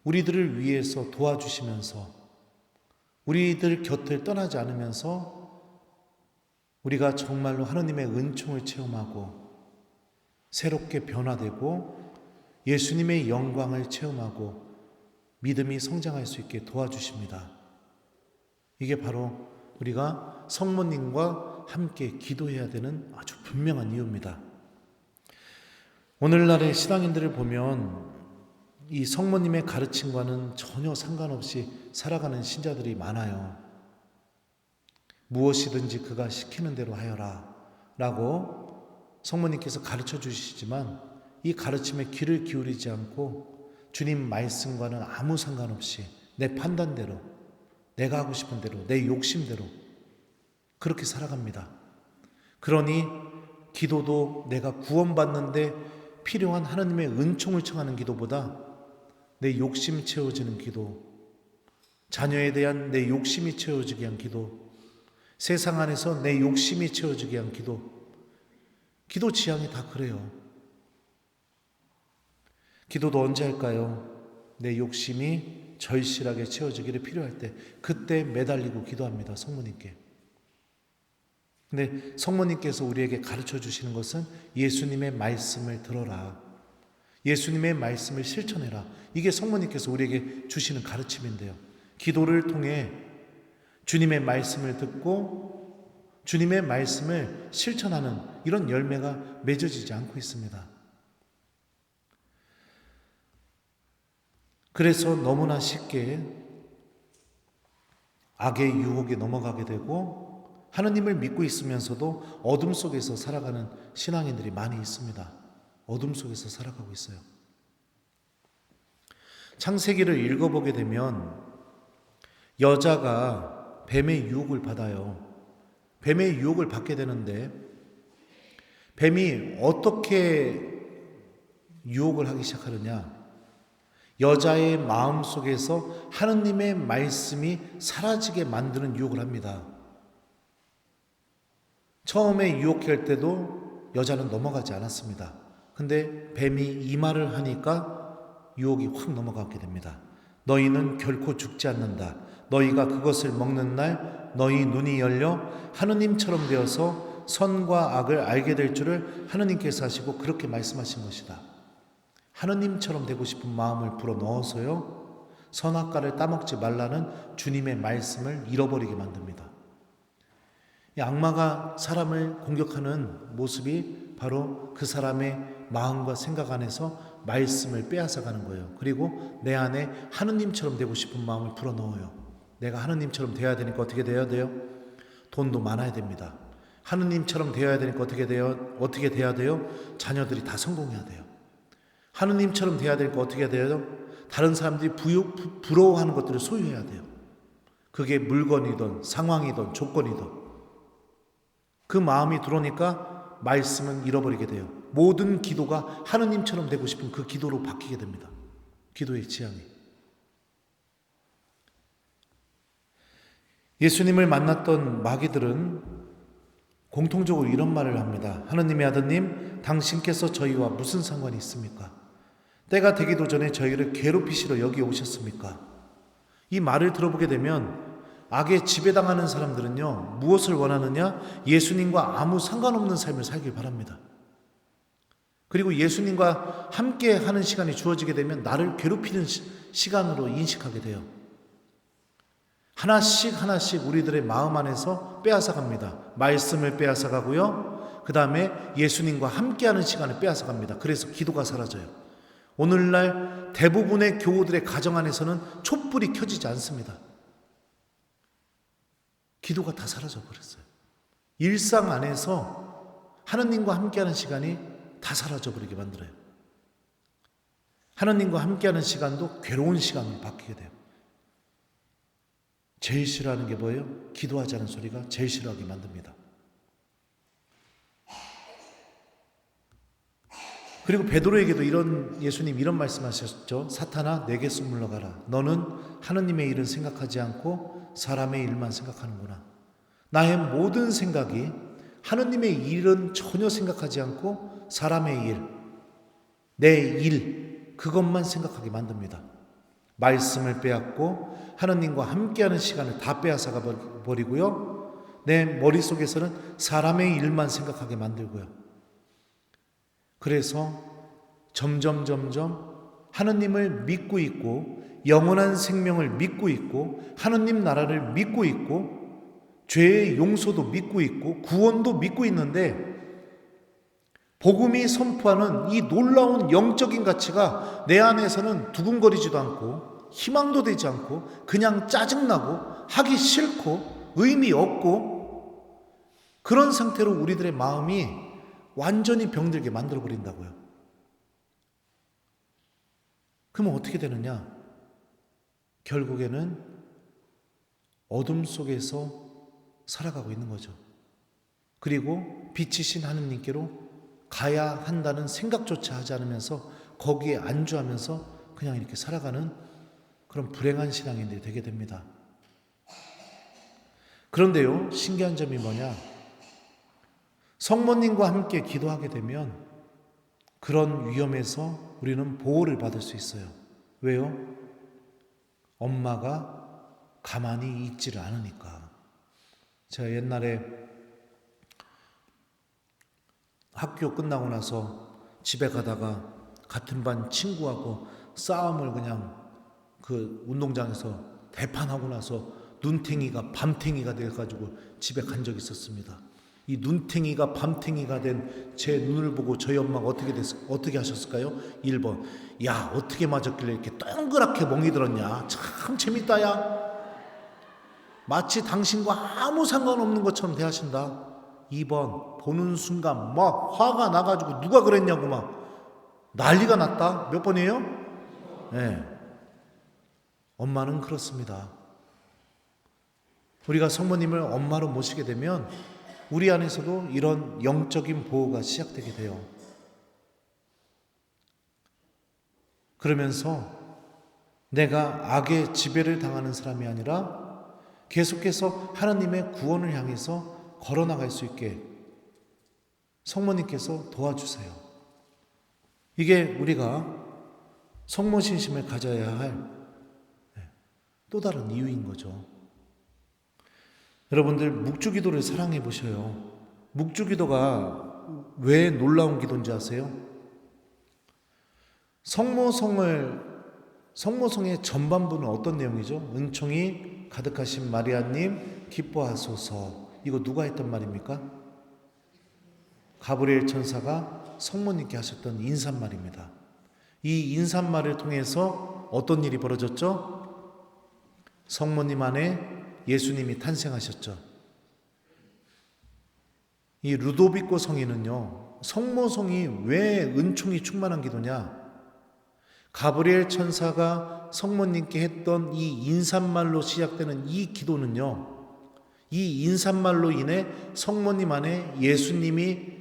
우리들을 위해서 도와주시면서 우리들 곁을 떠나지 않으면서 우리가 정말로 하느님의 은총을 체험하고 새롭게 변화되고 예수님의 영광을 체험하고 믿음이 성장할 수 있게 도와주십니다. 이게 바로 우리가 성모님과 함께 기도해야 되는 아주 분명한 이유입니다. 오늘날의 신앙인들을 보면 이 성모님의 가르침과는 전혀 상관없이 살아가는 신자들이 많아요. 무엇이든지 그가 시키는 대로 하여라 라고 성모님께서 가르쳐 주시지만 이 가르침에 귀를 기울이지 않고 주님 말씀과는 아무 상관없이 내 판단대로, 내가 하고 싶은 대로, 내 욕심대로 그렇게 살아갑니다. 그러니 기도도 내가 구원받는데 필요한 하나님의 은총을 청하는 기도보다 내 욕심 채워지는 기도, 자녀에 대한 내 욕심이 채워지게 위한 기도, 세상 안에서 내 욕심이 채워지게 위한 기도 지향이 다 그래요. 기도도 언제 할까요? 내 욕심이 절실하게 채워지기를 필요할 때 그때 매달리고 기도합니다. 성모님께. 근데 성모님께서 우리에게 가르쳐 주시는 것은 예수님의 말씀을 들어라. 예수님의 말씀을 실천해라. 이게 성모님께서 우리에게 주시는 가르침인데요. 기도를 통해 주님의 말씀을 듣고 주님의 말씀을 실천하는 이런 열매가 맺어지지 않고 있습니다. 그래서 너무나 쉽게 악의 유혹에 넘어가게 되고 하느님을 믿고 있으면서도 어둠 속에서 살아가는 신앙인들이 많이 있습니다. 어둠 속에서 살아가고 있어요. 창세기를 읽어보게 되면 여자가 뱀의 유혹을 받아요. 뱀의 유혹을 받게 되는데 뱀이 어떻게 유혹을 하기 시작하느냐? 여자의 마음 속에서 하느님의 말씀이 사라지게 만드는 유혹을 합니다. 처음에 유혹할 때도 여자는 넘어가지 않았습니다. 근데 뱀이 이 말을 하니까 유혹이 확 넘어가게 됩니다. 너희는 결코 죽지 않는다. 너희가 그것을 먹는 날 너희 눈이 열려 하느님처럼 되어서 선과 악을 알게 될 줄을 하느님께서 하시고 그렇게 말씀하신 것이다. 하느님처럼 되고 싶은 마음을 불어넣어서요, 선악과를 따먹지 말라는 주님의 말씀을 잃어버리게 만듭니다. 이 악마가 사람을 공격하는 모습이 바로 그 사람의 마음과 생각 안에서 말씀을 빼앗아가는 거예요. 그리고 내 안에 하느님처럼 되고 싶은 마음을 불어넣어요. 내가 하느님처럼 되어야 되니까 어떻게 되어야 돼요? 돈도 많아야 됩니다. 하느님처럼 되어야 되니까 어떻게 돼야 돼요? 자녀들이 다 성공해야 돼요. 하느님처럼 되어야 되니까 어떻게 해야 돼요? 다른 사람들이 부러워하는 것들을 소유해야 돼요. 그게 물건이든 상황이든 조건이든. 그 마음이 들어오니까 말씀은 잃어버리게 돼요. 모든 기도가 하느님처럼 되고 싶은 그 기도로 바뀌게 됩니다. 기도의 지향이. 예수님을 만났던 마귀들은 공통적으로 이런 말을 합니다. 하느님의 아드님, 당신께서 저희와 무슨 상관이 있습니까? 때가 되기도 전에 저희를 괴롭히시러 여기 오셨습니까? 이 말을 들어보게 되면 악에 지배당하는 사람들은요, 무엇을 원하느냐? 예수님과 아무 상관없는 삶을 살길 바랍니다. 그리고 예수님과 함께 하는 시간이 주어지게 되면 나를 괴롭히는 시간으로 인식하게 돼요. 하나씩 우리들의 마음 안에서 빼앗아갑니다. 말씀을 빼앗아가고요. 그 다음에 예수님과 함께하는 시간을 빼앗아갑니다. 그래서 기도가 사라져요. 오늘날 대부분의 교우들의 가정 안에서는 촛불이 켜지지 않습니다. 기도가 다 사라져 버렸어요. 일상 안에서 하느님과 함께하는 시간이 다 사라져 버리게 만들어요. 하느님과 함께하는 시간도 괴로운 시간으로 바뀌게 돼요. 제일 싫어하는 게 뭐예요? 기도하지 않은 소리가 제일 싫어하게 만듭니다. 그리고 베드로에게도 예수님 이런 말씀하셨죠. 사탄아, 내게서 물러가라. 너는 하느님의 일은 생각하지 않고 사람의 일만 생각하는구나. 나의 모든 생각이 하느님의 일은 전혀 생각하지 않고 사람의 일, 내 일, 그것만 생각하게 만듭니다. 말씀을 빼앗고 하느님과 함께하는 시간을 다 빼앗아가 버리고요. 내 머릿속에서는 사람의 일만 생각하게 만들고요. 그래서 점점 하느님을 믿고 있고 영원한 생명을 믿고 있고 하느님 나라를 믿고 있고 죄의 용서도 믿고 있고 구원도 믿고 있는데 복음이 선포하는 이 놀라운 영적인 가치가 내 안에서는 두근거리지도 않고 희망도 되지 않고 그냥 짜증나고 하기 싫고 의미 없고 그런 상태로 우리들의 마음이 완전히 병들게 만들어버린다고요. 그러면 어떻게 되느냐? 결국에는 어둠 속에서 살아가고 있는 거죠. 그리고 빛이신 하느님께로 가야 한다는 생각조차 하지 않으면서 거기에 안주하면서 그냥 이렇게 살아가는 그런 불행한 신앙인들이 되게 됩니다. 그런데요, 신기한 점이 뭐냐? 성모님과 함께 기도하게 되면 그런 위험에서 우리는 보호를 받을 수 있어요. 왜요? 엄마가 가만히 있지를 않으니까. 제가 옛날에 학교 끝나고 나서 집에 가다가 같은 반 친구하고 싸움을 그냥 그 운동장에서 대판하고 나서 눈탱이가 밤탱이가 돼가지고 집에 간 적이 있었습니다. 이 눈탱이가 밤탱이가 된 제 눈을 보고 저희 엄마가 어떻게 하셨을까요? 1번, 야, 어떻게 맞았길래 이렇게 동그랗게 멍이 들었냐? 참 재밌다, 야. 마치 당신과 아무 상관없는 것처럼 대하신다. 2번, 보는 순간 막 화가 나가지고 누가 그랬냐고 막 난리가 났다. 몇 번이에요? 네. 엄마는 그렇습니다. 우리가 성모님을 엄마로 모시게 되면 우리 안에서도 이런 영적인 보호가 시작되게 돼요. 그러면서 내가 악의 지배를 당하는 사람이 아니라 계속해서 하나님의 구원을 향해서 걸어나갈 수 있게 성모님께서 도와주세요. 이게 우리가 성모신심을 가져야 할 또 다른 이유인 거죠. 여러분들 묵주기도를 사랑해 보셔요. 묵주기도가 왜 놀라운 기도인지 아세요? 성모성의 전반부는 어떤 내용이죠? 은총이 가득하신 마리아님 기뻐하소서. 이거 누가 했던 말입니까? 가브리엘 천사가 성모님께 하셨던 인사말입니다. 이 인사말을 통해서 어떤 일이 벌어졌죠? 성모님 안에 예수님이 탄생하셨죠. 이 루도비코 성인은요, 성모성이 왜 은총이 충만한 기도냐? 가브리엘 천사가 성모님께 했던 이 인사말로 시작되는 이 기도는요, 이 인사말로 인해 성모님 안에 예수님이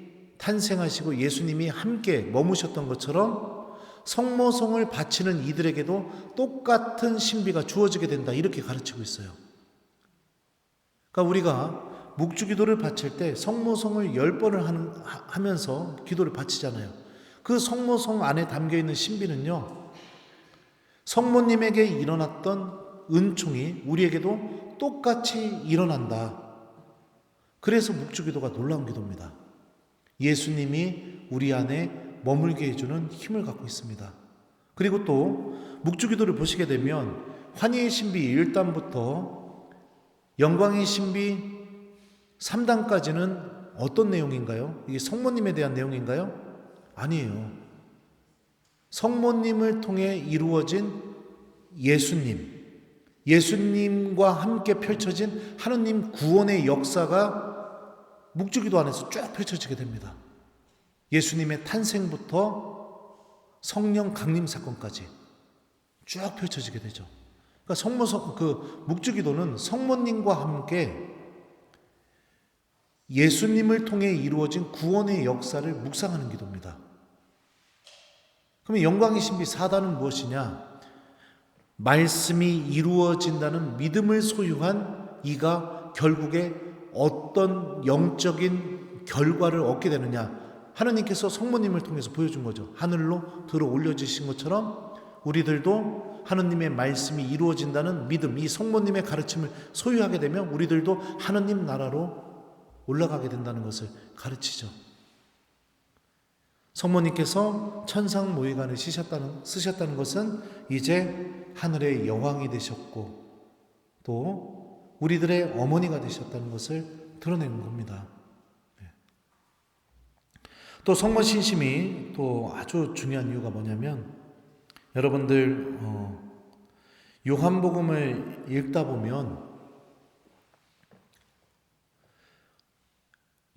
탄생하시고 예수님이 함께 머무셨던 것처럼 성모성을 바치는 이들에게도 똑같은 신비가 주어지게 된다, 이렇게 가르치고 있어요. 그러니까 우리가 묵주기도를 바칠 때 성모성을 10번을 하면서 기도를 바치잖아요. 그 성모성 안에 담겨있는 신비는요, 성모님에게 일어났던 은총이 우리에게도 똑같이 일어난다. 그래서 묵주기도가 놀라운 기도입니다. 예수님이 우리 안에 머물게 해주는 힘을 갖고 있습니다. 그리고 또 묵주기도를 보시게 되면 환희의 신비 1단부터 영광의 신비 3단까지는 어떤 내용인가요? 이게 성모님에 대한 내용인가요? 아니에요. 성모님을 통해 이루어진 예수님과 함께 펼쳐진 하느님 구원의 역사가 묵주기도 안에서 쭉 펼쳐지게 됩니다. 예수님의 탄생부터 성령 강림 사건까지 쭉 펼쳐지게 되죠. 그러니까 묵주기도는 성모님과 함께 예수님을 통해 이루어진 구원의 역사를 묵상하는 기도입니다. 그러면 영광의 신비 4단은 무엇이냐? 말씀이 이루어진다는 믿음을 소유한 이가 결국에 어떤 영적인 결과를 얻게 되느냐? 하나님께서 성모님을 통해서 보여준 거죠. 하늘로 들어 올려지신 것처럼 우리들도 하느님의 말씀이 이루어진다는 믿음, 이 성모님의 가르침을 소유하게 되면 우리들도 하느님 나라로 올라가게 된다는 것을 가르치죠. 성모님께서 천상모의관을 쓰셨다는 것은 이제 하늘의 여왕이 되셨고 또 우리들의 어머니가 되셨다는 것을 드러내는 겁니다. 또 성모 신심이 또 아주 중요한 이유가 뭐냐면, 여러분들 요한복음을 읽다 보면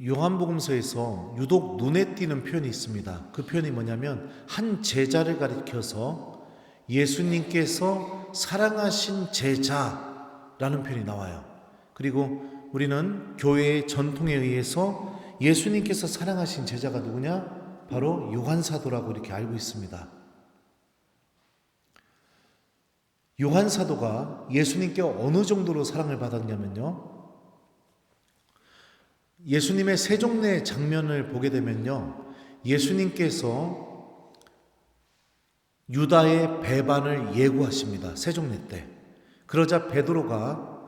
요한복음서에서 유독 눈에 띄는 표현이 있습니다. 그 표현이 뭐냐면 한 제자를 가리켜서 예수님께서 사랑하신 제자라는 표현이 나와요. 그리고 우리는 교회의 전통에 의해서 예수님께서 사랑하신 제자가 누구냐? 바로 요한사도라고 이렇게 알고 있습니다. 요한사도가 예수님께 어느 정도로 사랑을 받았냐면요, 예수님의 세종례 장면을 보게 되면요, 예수님께서 유다의 배반을 예고하십니다. 세종례 때. 그러자 베드로가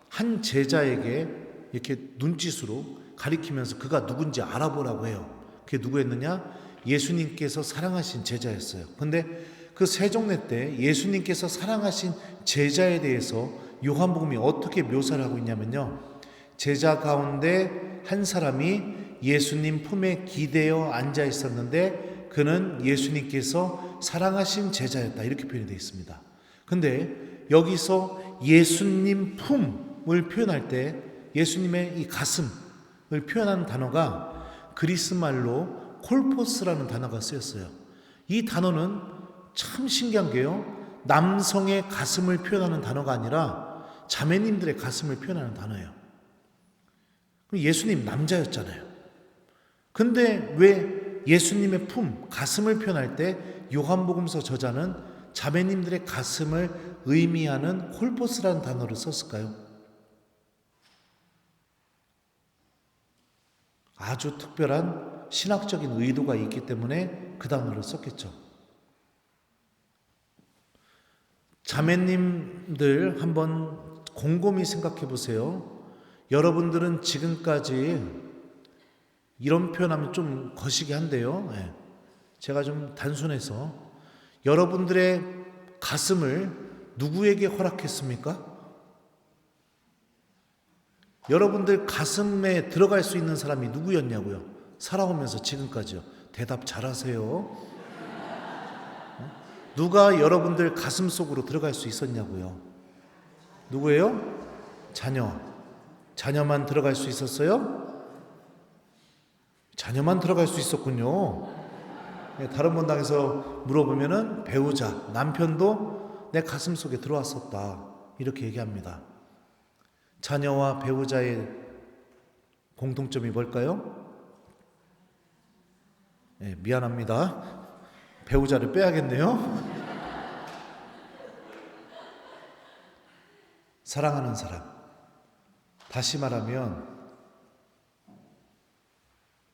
한 제자에게 이렇게 눈짓으로 가리키면서 그가 누군지 알아보라고 해요. 그게 누구였느냐? 예수님께서 사랑하신 제자였어요. 근데 그 세종례 때 예수님께서 사랑하신 제자에 대해서 요한복음이 어떻게 묘사를 하고 있냐면요, 제자 가운데 한 사람이 예수님 품에 기대어 앉아 있었는데 그는 예수님께서 사랑하신 제자였다, 이렇게 표현이 되어 있습니다. 근데 여기서 예수님 품을 표현할 때 예수님의 이 가슴을 표현하는 단어가 그리스 말로 콜포스라는 단어가 쓰였어요. 이 단어는 참 신기한 게요, 남성의 가슴을 표현하는 단어가 아니라 자매님들의 가슴을 표현하는 단어예요. 예수님 남자였잖아요. 근데 왜 예수님의 품, 가슴을 표현할 때 요한복음서 저자는 자매님들의 가슴을 의미하는 콜포스라는 단어를 썼을까요? 아주 특별한 신학적인 의도가 있기 때문에 그 단어를 썼겠죠. 자매님들 한번 곰곰이 생각해 보세요. 여러분들은 지금까지 이런 표현하면 좀 거시기 한데요, 제가 좀 단순해서 여러분들의 가슴을 누구에게 허락했습니까? 여러분들 가슴에 들어갈 수 있는 사람이 누구였냐고요? 살아오면서 지금까지요. 대답 잘하세요. 누가 여러분들 가슴 속으로 들어갈 수 있었냐고요? 누구예요? 자녀만 들어갈 수 있었어요? 자녀만 들어갈 수 있었군요. 다른 문당에서 물어보면은 배우자, 남편도 내 가슴 속에 들어왔었다, 이렇게 얘기합니다. 자녀와 배우자의 공통점이 뭘까요? 미안합니다. 배우자를 빼야겠네요. 사랑하는 사람. 다시 말하면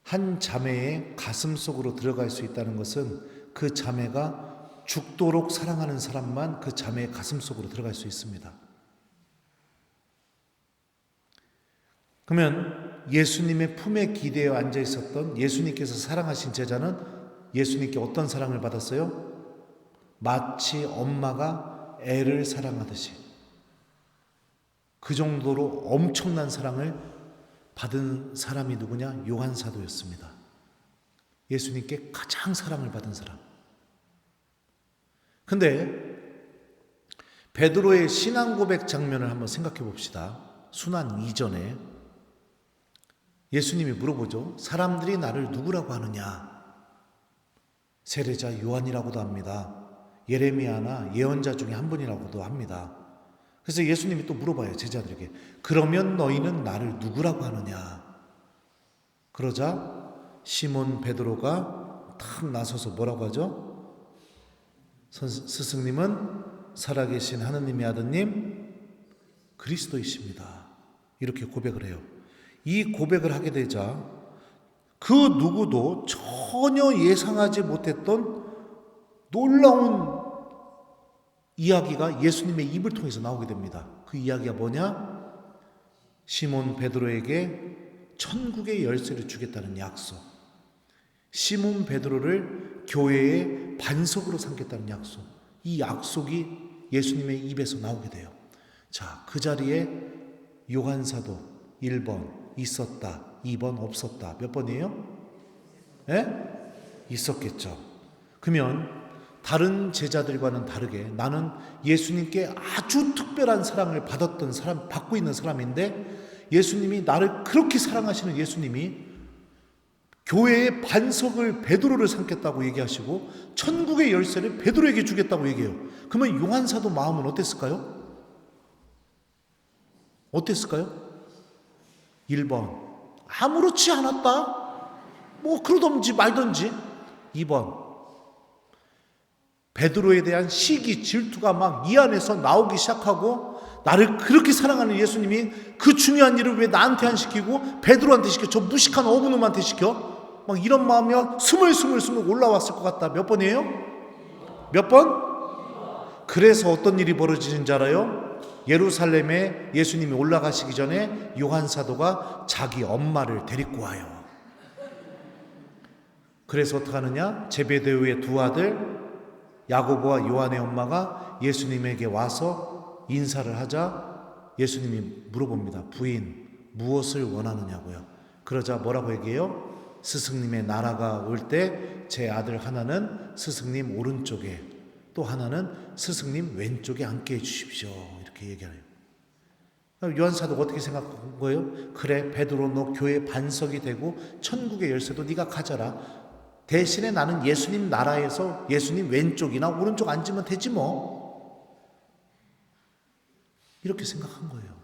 한 자매의 가슴 속으로 들어갈 수 있다는 것은 그 자매가 죽도록 사랑하는 사람만 그 자매의 가슴 속으로 들어갈 수 있습니다. 그러면 예수님의 품에 기대어 앉아 있었던 예수님께서 사랑하신 제자는 예수님께 어떤 사랑을 받았어요? 마치 엄마가 애를 사랑하듯이 그 정도로 엄청난 사랑을 받은 사람이 누구냐? 요한 사도였습니다. 예수님께 가장 사랑을 받은 사람. 근데 베드로의 신앙 고백 장면을 한번 생각해 봅시다. 순환 이전에 예수님이 물어보죠. 사람들이 나를 누구라고 하느냐? 세례자 요한이라고도 합니다. 예레미야나 예언자 중에 한 분이라고도 합니다. 그래서 예수님이 또 물어봐요. 제자들에게. 그러면 너희는 나를 누구라고 하느냐? 그러자 시몬 베드로가 탁 나서서 뭐라고 하죠? 스승님은 살아계신 하느님의 아드님 그리스도이십니다. 이렇게 고백을 해요. 이 고백을 하게 되자 그 누구도 전혀 예상하지 못했던 놀라운 이야기가 예수님의 입을 통해서 나오게 됩니다. 그 이야기가 뭐냐? 시몬 베드로에게 천국의 열쇠를 주겠다는 약속. 시몬 베드로를 교회의 반석으로 삼겠다는 약속. 이 약속이 예수님의 입에서 나오게 돼요. 자, 그 자리에 요한 사도 1번 있었다, 2번 없었다. 몇 번이에요? 있었겠죠. 그러면 다른 제자들과는 다르게 나는 예수님께 아주 특별한 사랑을 받고 있는 사람인데 예수님이 나를 그렇게 사랑하시는 예수님이 교회의 반석을 베드로를 삼겠다고 얘기하시고 천국의 열쇠를 베드로에게 주겠다고 얘기해요. 그러면 요한 사도 마음은 어땠을까요? 1번 아무렇지 않았다. 뭐 그러던지 말던지. 2번 베드로에 대한 시기, 질투가 막 이 안에서 나오기 시작하고 나를 그렇게 사랑하는 예수님이 그 중요한 일을 왜 나한테 안 시키고 베드로한테 시켜? 저 무식한 어부놈한테 시켜? 막 이런 마음이 스물스물 올라왔을 것 같다. 몇 번이에요? 몇 번? 그래서 어떤 일이 벌어지는 줄 알아요? 예루살렘에 예수님이 올라가시기 전에 요한 사도가 자기 엄마를 데리고 와요. 그래서 어떻게 하느냐? 제베데오의 두 아들 야고보와 요한의 엄마가 예수님에게 와서 인사를 하자 예수님이 물어봅니다. 부인, 무엇을 원하느냐고요. 그러자 뭐라고 얘기해요? 스승님의 나라가 올 때 제 아들 하나는 스승님 오른쪽에 또 하나는 스승님 왼쪽에 앉게 해주십시오. 이렇게 얘기해요. 요한 사도가 어떻게 생각한 거예요? 그래, 베드로 너 교회 반석이 되고 천국의 열쇠도 네가 가져라. 대신에 나는 예수님 나라에서 예수님 왼쪽이나 오른쪽 앉으면 되지 뭐. 이렇게 생각한 거예요.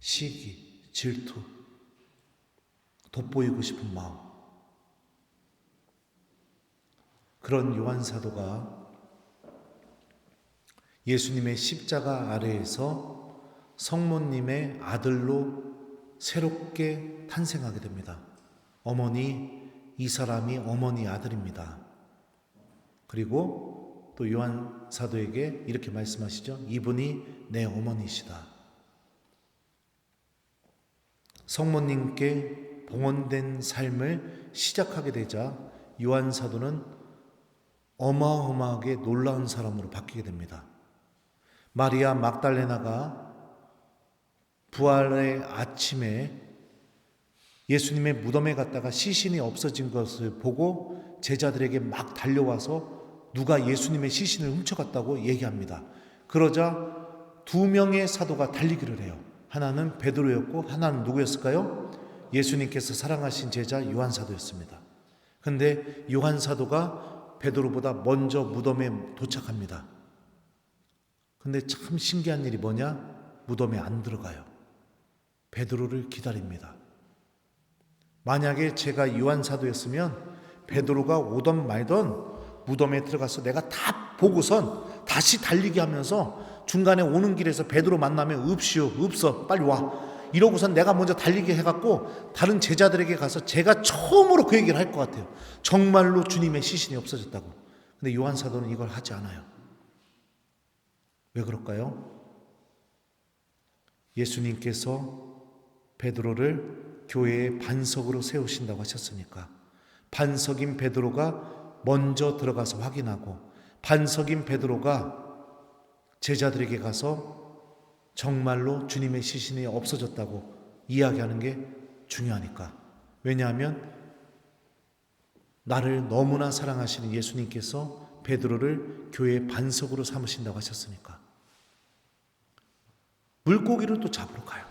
시기, 질투, 돋보이고 싶은 마음. 그런 요한 사도가 예수님의 십자가 아래에서 성모님의 아들로 새롭게 탄생하게 됩니다. 어머니, 이 사람이 어머니 아들입니다. 그리고 또 요한 사도에게 이렇게 말씀하시죠. 이분이 내 어머니시다. 성모님께 봉헌된 삶을 시작하게 되자 요한 사도는 어마어마하게 놀라운 사람으로 바뀌게 됩니다. 마리아 막달레나가 부활의 아침에 예수님의 무덤에 갔다가 시신이 없어진 것을 보고 제자들에게 막 달려와서 누가 예수님의 시신을 훔쳐갔다고 얘기합니다. 그러자 두 명의 사도가 달리기를 해요. 하나는 베드로였고 하나는 누구였을까요? 예수님께서 사랑하신 제자 요한 사도였습니다. 그런데 요한 사도가 베드로보다 먼저 무덤에 도착합니다. 근데 참 신기한 일이 뭐냐? 무덤에 안 들어가요. 베드로를 기다립니다. 만약에 제가 요한 사도였으면 베드로가 오던 말던 무덤에 들어가서 내가 다 보고선 다시 달리게 하면서 중간에 오는 길에서 베드로 만나면 없시오, 없어, 빨리 와, 이러고선 내가 먼저 달리게 해갖고 다른 제자들에게 가서 제가 처음으로 그 얘기를 할 것 같아요. 정말로 주님의 시신이 없어졌다고. 근데 요한 사도는 이걸 하지 않아요. 왜 그럴까요? 예수님께서 베드로를 교회의 반석으로 세우신다고 하셨으니까 반석인 베드로가 먼저 들어가서 확인하고 반석인 베드로가 제자들에게 가서 정말로 주님의 시신이 없어졌다고 이야기하는 게 중요하니까. 왜냐하면 나를 너무나 사랑하시는 예수님께서 베드로를 교회의 반석으로 삼으신다고 하셨으니까. 물고기를 또 잡으러 가요.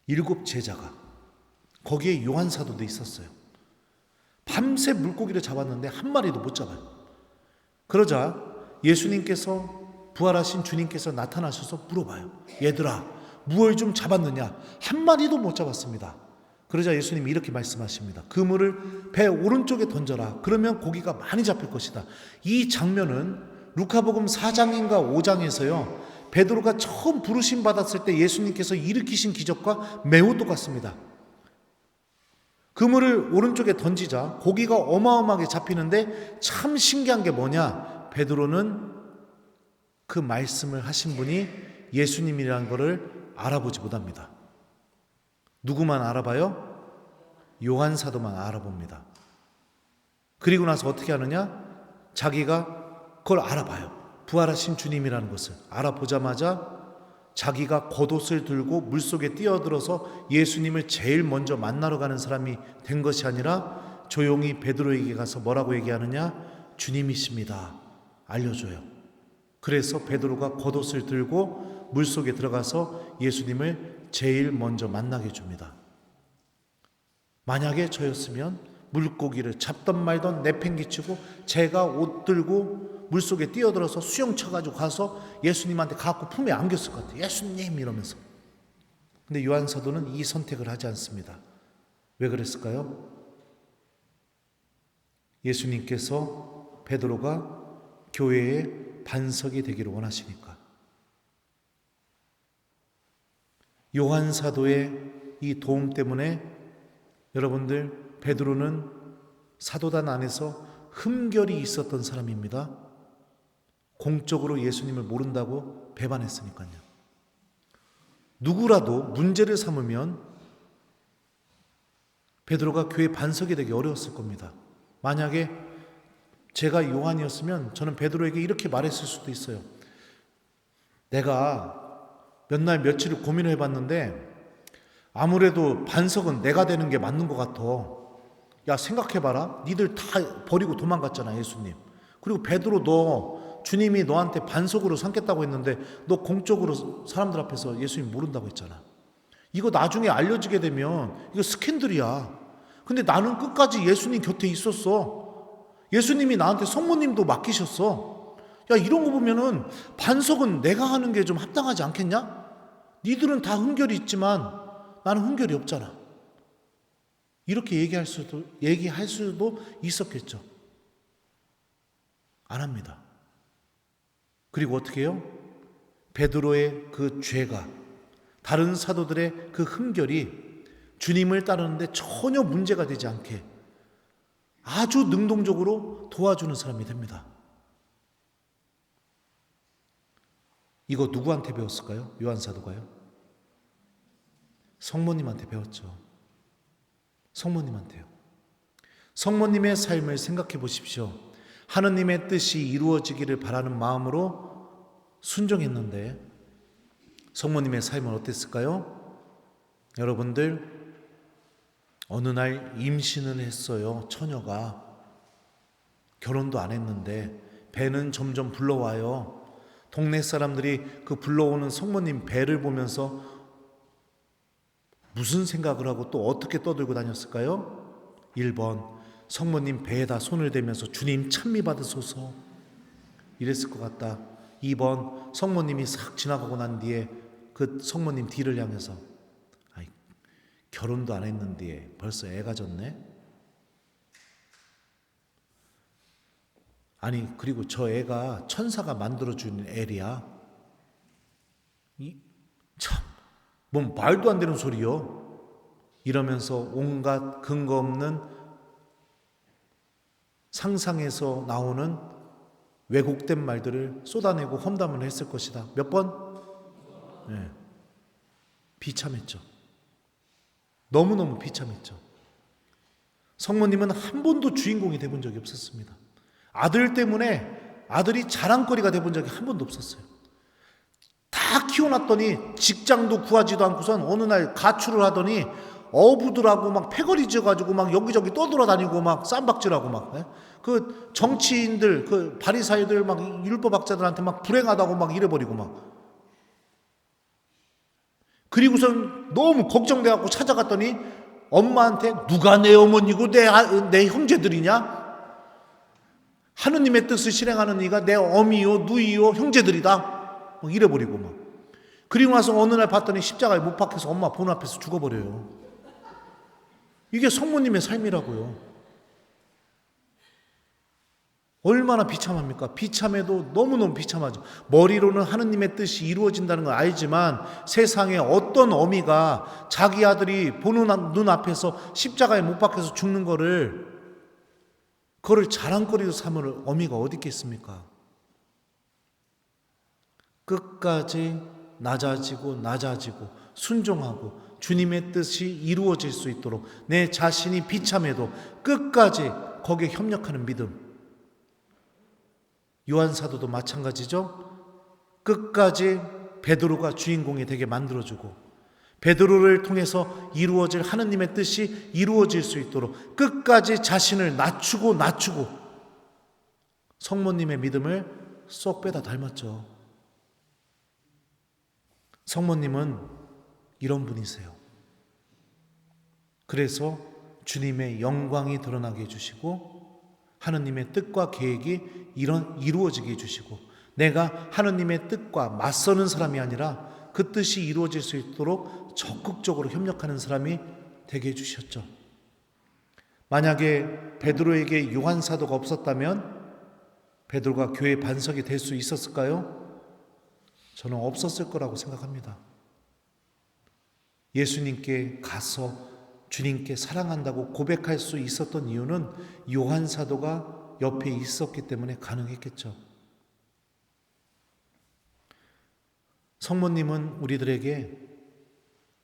7 제자가. 거기에 요한 사도도 있었어요. 밤새 물고기를 잡았는데 한 마리도 못 잡아요. 그러자 예수님께서, 부활하신 주님께서 나타나셔서 물어봐요. 얘들아, 무얼 좀 잡았느냐? 한 마리도 못 잡았습니다. 그러자 예수님이 이렇게 말씀하십니다. 그물을 배 오른쪽에 던져라. 그러면 고기가 많이 잡힐 것이다. 이 장면은 루카복음 4장인가 5장에서요, 베드로가 처음 부르심 받았을 때 예수님께서 일으키신 기적과 매우 똑같습니다. 그물을 오른쪽에 던지자 고기가 어마어마하게 잡히는데 참 신기한 게 뭐냐? 베드로는 그 말씀을 하신 분이 예수님이라는 것을 알아보지 못합니다. 누구만 알아봐요? 요한 사도만 알아봅니다. 그리고 나서 어떻게 하느냐? 자기가 그걸 알아봐요. 부활하신 주님이라는 것을 알아보자마자 자기가 겉옷을 들고 물속에 뛰어들어서 예수님을 제일 먼저 만나러 가는 사람이 된 것이 아니라 조용히 베드로에게 가서 뭐라고 얘기하느냐? 주님이십니다. 알려줘요. 그래서 베드로가 겉옷을 들고 물속에 들어가서 예수님을 제일 먼저 만나게 해줍니다. 만약에 저였으면 물고기를 잡던 말던 내팽개치고 제가 옷 들고 물속에 뛰어들어서 수영 쳐가지고 가서 예수님한테 갖고 품에 안겼을 것 같아요. 예수님 이러면서. 근데 요한 사도는 이 선택을 하지 않습니다. 왜 그랬을까요? 예수님께서 베드로가 교회의 반석이 되기를 원하시니까. 요한 사도의 이 도움 때문에 여러분들, 베드로는 사도단 안에서 흠결이 있었던 사람입니다. 공적으로 예수님을 모른다고 배반했으니까요. 누구라도 문제를 삼으면 베드로가 교회 반석이 되기 어려웠을 겁니다. 만약에 제가 요한이었으면 저는 베드로에게 이렇게 말했을 수도 있어요. 내가 몇 날 며칠을 고민을 해봤는데 아무래도 반석은 내가 되는 게 맞는 것 같아. 야, 생각해봐라. 니들 다 버리고 도망갔잖아, 예수님. 그리고 베드로, 너 주님이 너한테 반석으로 삼겠다고 했는데 너 공적으로 사람들 앞에서 예수님 모른다고 했잖아. 이거 나중에 알려지게 되면 이거 스캔들이야. 근데 나는 끝까지 예수님 곁에 있었어. 예수님이 나한테 성모님도 맡기셨어. 야, 이런 거 보면은 반석은 내가 하는 게 좀 합당하지 않겠냐? 니들은 다 흠결이 있지만 나는 흠결이 없잖아. 이렇게 얘기할 수도 있었겠죠. 안 합니다. 그리고 어떻게 해요? 베드로의 그 죄가, 다른 사도들의 그 흠결이 주님을 따르는데 전혀 문제가 되지 않게 아주 능동적으로 도와주는 사람이 됩니다. 이거 누구한테 배웠을까요? 요한 사도가요? 성모님한테 배웠죠. 성모님한테요. 성모님의 삶을 생각해 보십시오. 하느님의 뜻이 이루어지기를 바라는 마음으로 순종했는데 성모님의 삶은 어땠을까요? 여러분들, 어느 날 임신을 했어요. 처녀가. 결혼도 안 했는데 배는 점점 불러와요. 동네 사람들이 그 불러오는 성모님 배를 보면서 무슨 생각을 하고 또 어떻게 떠들고 다녔을까요? 1번, 성모님 배에다 손을 대면서 주님 찬미 받으소서 이랬을 것 같다. 2번, 성모님이 싹 지나가고 난 뒤에 그 성모님 뒤를 향해서 결혼도 안 했는데 벌써 애가 졌네? 아니, 그리고 저 애가 천사가 만들어준 애야. 참, 뭔 말도 안 되는 소리요. 이러면서 온갖 근거 없는 상상에서 나오는 왜곡된 말들을 쏟아내고 험담을 했을 것이다. 몇 번? 네. 비참했죠. 너무너무 비참했죠. 성모님은 한 번도 주인공이 돼본 적이 없었습니다. 아들 때문에 아들이 자랑거리가 돼본 적이 한 번도 없었어요. 다 키워놨더니 직장도 구하지도 않고선 어느 날 가출을 하더니 어부들하고 막 패거리 지어가지고 막 여기저기 떠돌아다니고 막 쌈박질하고 막 그 정치인들 그 바리사이들 막 율법학자들한테 막 불행하다고 막 이래버리고 막 그리고선 너무 걱정돼갖고 찾아갔더니 엄마한테 누가 내 어머니고 내 형제들이냐? 하느님의 뜻을 실행하는 이가 내 어미요 누이요 형제들이다 막 이래버리고 막 그리고 나서 어느 날 봤더니 십자가에 못 박혀서 엄마 보는 앞에서 죽어버려요. 이게 성모님의 삶이라고요. 얼마나 비참합니까? 비참해도 너무너무 비참하죠. 머리로는 하느님의 뜻이 이루어진다는 걸 알지만 세상에 어떤 어미가 자기 아들이 보는 눈앞에서 십자가에 못 박혀서 죽는 그거를 자랑거리로 삼을 어미가 어디 있겠습니까? 끝까지 낮아지고 순종하고 주님의 뜻이 이루어질 수 있도록 내 자신이 비참해도 끝까지 거기에 협력하는 믿음. 요한 사도도 마찬가지죠. 끝까지 베드로가 주인공이 되게 만들어주고 베드로를 통해서 이루어질 하느님의 뜻이 이루어질 수 있도록 끝까지 자신을 낮추고 성모님의 믿음을 쏙 빼다 닮았죠. 성모님은 이런 분이세요. 그래서 주님의 영광이 드러나게 해주시고 하느님의 뜻과 계획이 이루어지게 해주시고 내가 하느님의 뜻과 맞서는 사람이 아니라 그 뜻이 이루어질 수 있도록 적극적으로 협력하는 사람이 되게 해주셨죠. 만약에 베드로에게 요한 사도가 없었다면 베드로가 교회 반석이 될 수 있었을까요? 저는 없었을 거라고 생각합니다. 예수님께 가서 주님께 사랑한다고 고백할 수 있었던 이유는 요한 사도가 옆에 있었기 때문에 가능했겠죠. 성모님은 우리들에게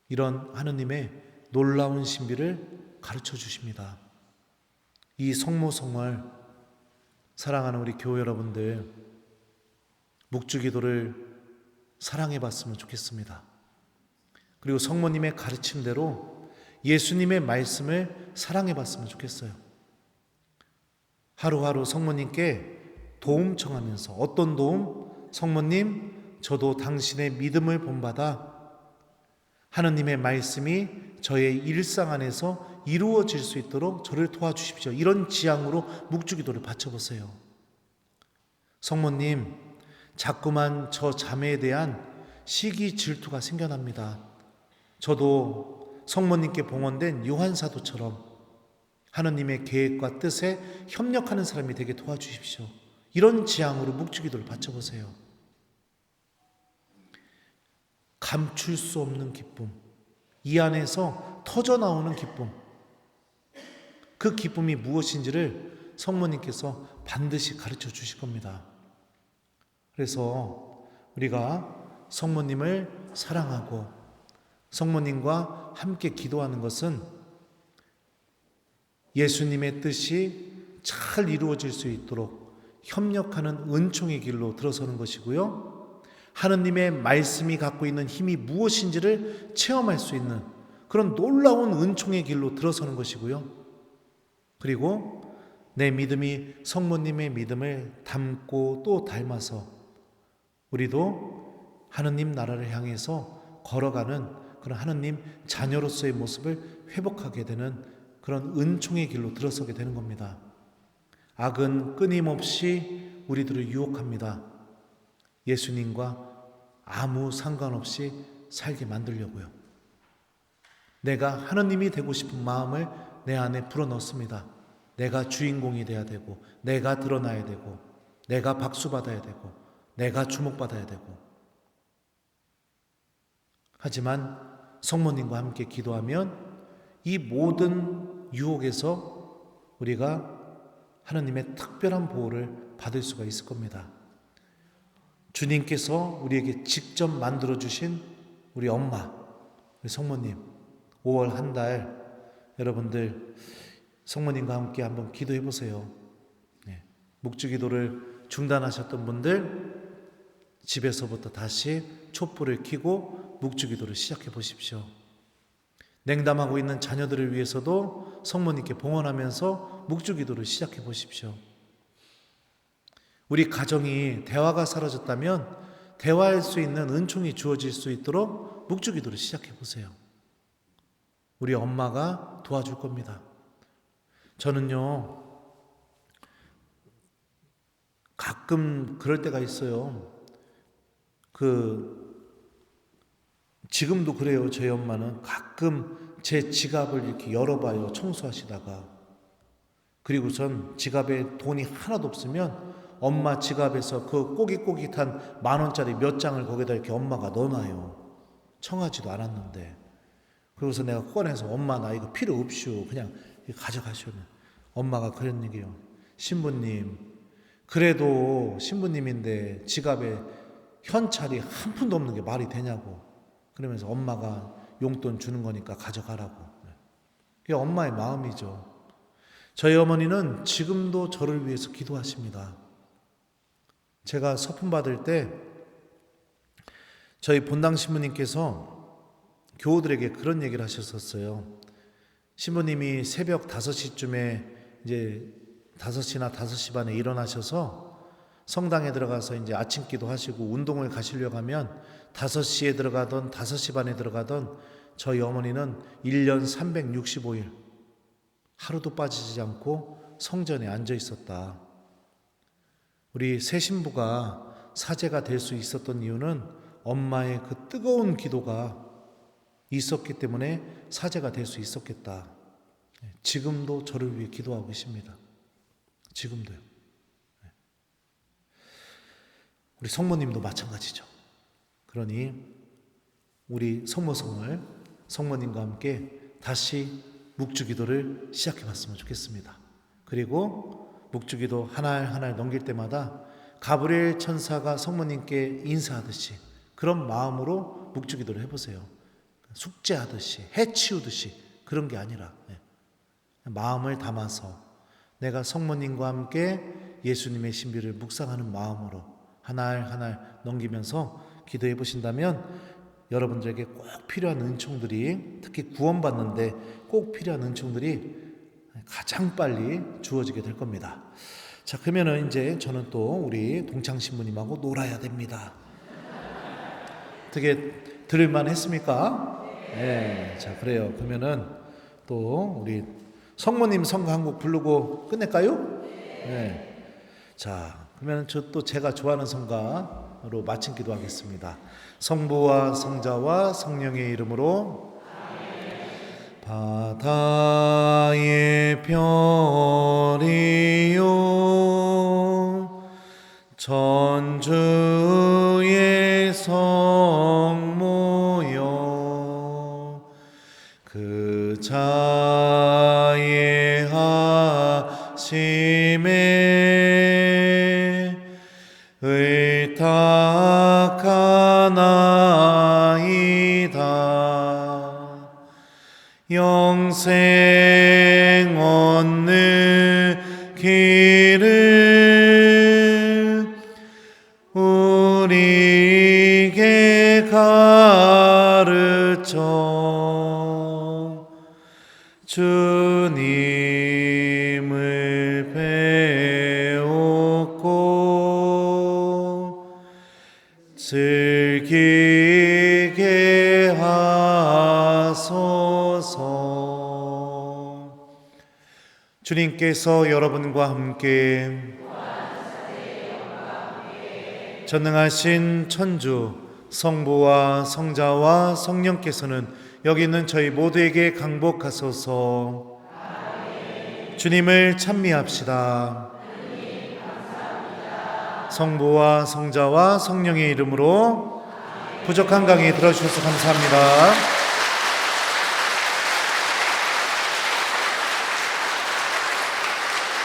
이런 하느님의 놀라운 신비를 가르쳐 주십니다. 이 성모성을 사랑하는 우리 교회 여러분들 묵주기도를 사랑해 봤으면 좋겠습니다. 그리고 성모님의 가르침대로 예수님의 말씀을 사랑해 봤으면 좋겠어요. 하루하루 성모님께 도움 청하면서 어떤 도움? 성모님, 저도 당신의 믿음을 본받아 하느님의 말씀이 저의 일상 안에서 이루어질 수 있도록 저를 도와주십시오. 이런 지향으로 묵주기도를 바쳐보세요. 성모님, 자꾸만 저 자매에 대한 시기 질투가 생겨납니다. 저도 성모님께 봉헌된 요한 사도처럼 하느님의 계획과 뜻에 협력하는 사람이 되게 도와주십시오. 이런 지향으로 묵주기도를 바쳐보세요. 감출 수 없는 기쁨, 이 안에서 터져나오는 기쁨, 그 기쁨이 무엇인지를 성모님께서 반드시 가르쳐 주실 겁니다. 그래서 우리가 성모님을 사랑하고 성모님과 함께 기도하는 것은 예수님의 뜻이 잘 이루어질 수 있도록 협력하는 은총의 길로 들어서는 것이고요. 하느님의 말씀이 갖고 있는 힘이 무엇인지를 체험할 수 있는 그런 놀라운 은총의 길로 들어서는 것이고요. 그리고 내 믿음이 성모님의 믿음을 닮고 또 닮아서 우리도 하느님 나라를 향해서 걸어가는 그런 하느님 자녀로서의 모습을 회복하게 되는 그런 은총의 길로 들어서게 되는 겁니다. 악은 끊임없이 우리들을 유혹합니다. 예수님과 아무 상관없이 살게 만들려고요. 내가 하느님이 되고 싶은 마음을 내 안에 불어넣습니다. 내가 주인공이 돼야 되고, 내가 드러나야 되고, 내가 박수받아야 되고, 내가 주목받아야 되고. 하지만 성모님과 함께 기도하면 이 모든 유혹에서 우리가 하느님의 특별한 보호를 받을 수가 있을 겁니다. 주님께서 우리에게 직접 만들어주신 우리 엄마, 우리 성모님, 5월 한 달 여러분들 성모님과 함께 한번 기도해 보세요. 묵주기도를 중단하셨던 분들 집에서부터 다시 촛불을 켜고 묵주기도를 시작해 보십시오. 냉담하고 있는 자녀들을 위해서도 성모님께 봉헌하면서 묵주기도를 시작해 보십시오. 우리 가정이 대화가 사라졌다면 대화할 수 있는 은총이 주어질 수 있도록 묵주기도를 시작해 보세요. 우리 엄마가 도와줄 겁니다. 저는요, 가끔 그럴 때가 있어요. 지금도 그래요. 저희 엄마는 가끔 제 지갑을 이렇게 열어봐요. 청소하시다가. 그리고선 지갑에 돈이 하나도 없으면 엄마 지갑에서 그 꼬깃꼬깃한 10,000원짜리 몇 장을 거기다 이렇게 엄마가 넣어놔요. 청하지도 않았는데. 그래서 내가 꺼내서 엄마 나 이거 필요 없슈. 그냥 가져가시오. 엄마가 그런 얘기요. 신부님, 그래도 신부님인데 지갑에 현찰이 한 푼도 없는 게 말이 되냐고. 그러면서 엄마가 용돈 주는 거니까 가져가라고. 그게 엄마의 마음이죠. 저희 어머니는 지금도 저를 위해서 기도하십니다. 제가 서품 받을 때 저희 본당 신부님께서 교우들에게 그런 얘기를 하셨었어요. 신부님이 새벽 5시쯤에 이제 5시나 5시 반에 일어나셔서 성당에 들어가서 이제 아침 기도하시고 운동을 가시려고 하면 5시에 들어가던 5시 반에 들어가던 저희 어머니는 1년 365일 하루도 빠지지 않고 성전에 앉아 있었다. 우리 새 신부가 사제가 될 수 있었던 이유는 엄마의 그 뜨거운 기도가 있었기 때문에 사제가 될 수 있었겠다. 지금도 저를 위해 기도하고 계십니다. 지금도요. 우리 성모님도 마찬가지죠. 그러니 우리 성모성을 성모님과 함께 다시 묵주기도를 시작해 봤으면 좋겠습니다. 그리고 묵주기도 하나하나 넘길 때마다 가브리엘 천사가 성모님께 인사하듯이 그런 마음으로 묵주기도를 해보세요. 숙제하듯이 해치우듯이 그런 게 아니라 마음을 담아서 내가 성모님과 함께 예수님의 신비를 묵상하는 마음으로 하나하나 넘기면서 기도해 보신다면 여러분들에게 꼭 필요한 은총들이, 특히 구원받는데 꼭 필요한 은총들이 가장 빨리 주어지게 될 겁니다. 자, 그러면은 이제 저는 또 우리 동창 신부님하고 놀아야 됩니다. 어떻게 들을만 했습니까? 네. 자, 그래요. 그러면은 또 우리 성모님 성가 한 곡 부르고 끝낼까요? 네. 자, 그러면 제가 좋아하는 성가로 마친 기도하겠습니다. 성부와 성자와 성령의 이름으로. 바다의 별이요 전주의 성모여 그 자의 하심에 의탁하나이다. 영생 얻는 길을 우리에게 가르쳐 주님을 배웠고 즐기게 하소서. 주님께서 여러분과 함께 전능하신 천주 성부와 성자와 성령께서는 여기 있는 저희 모두에게 강복하소서. 주님을 찬미합시다. 성부와 성자와 성령의 이름으로 부족한 강의 들어주셔서 감사합니다.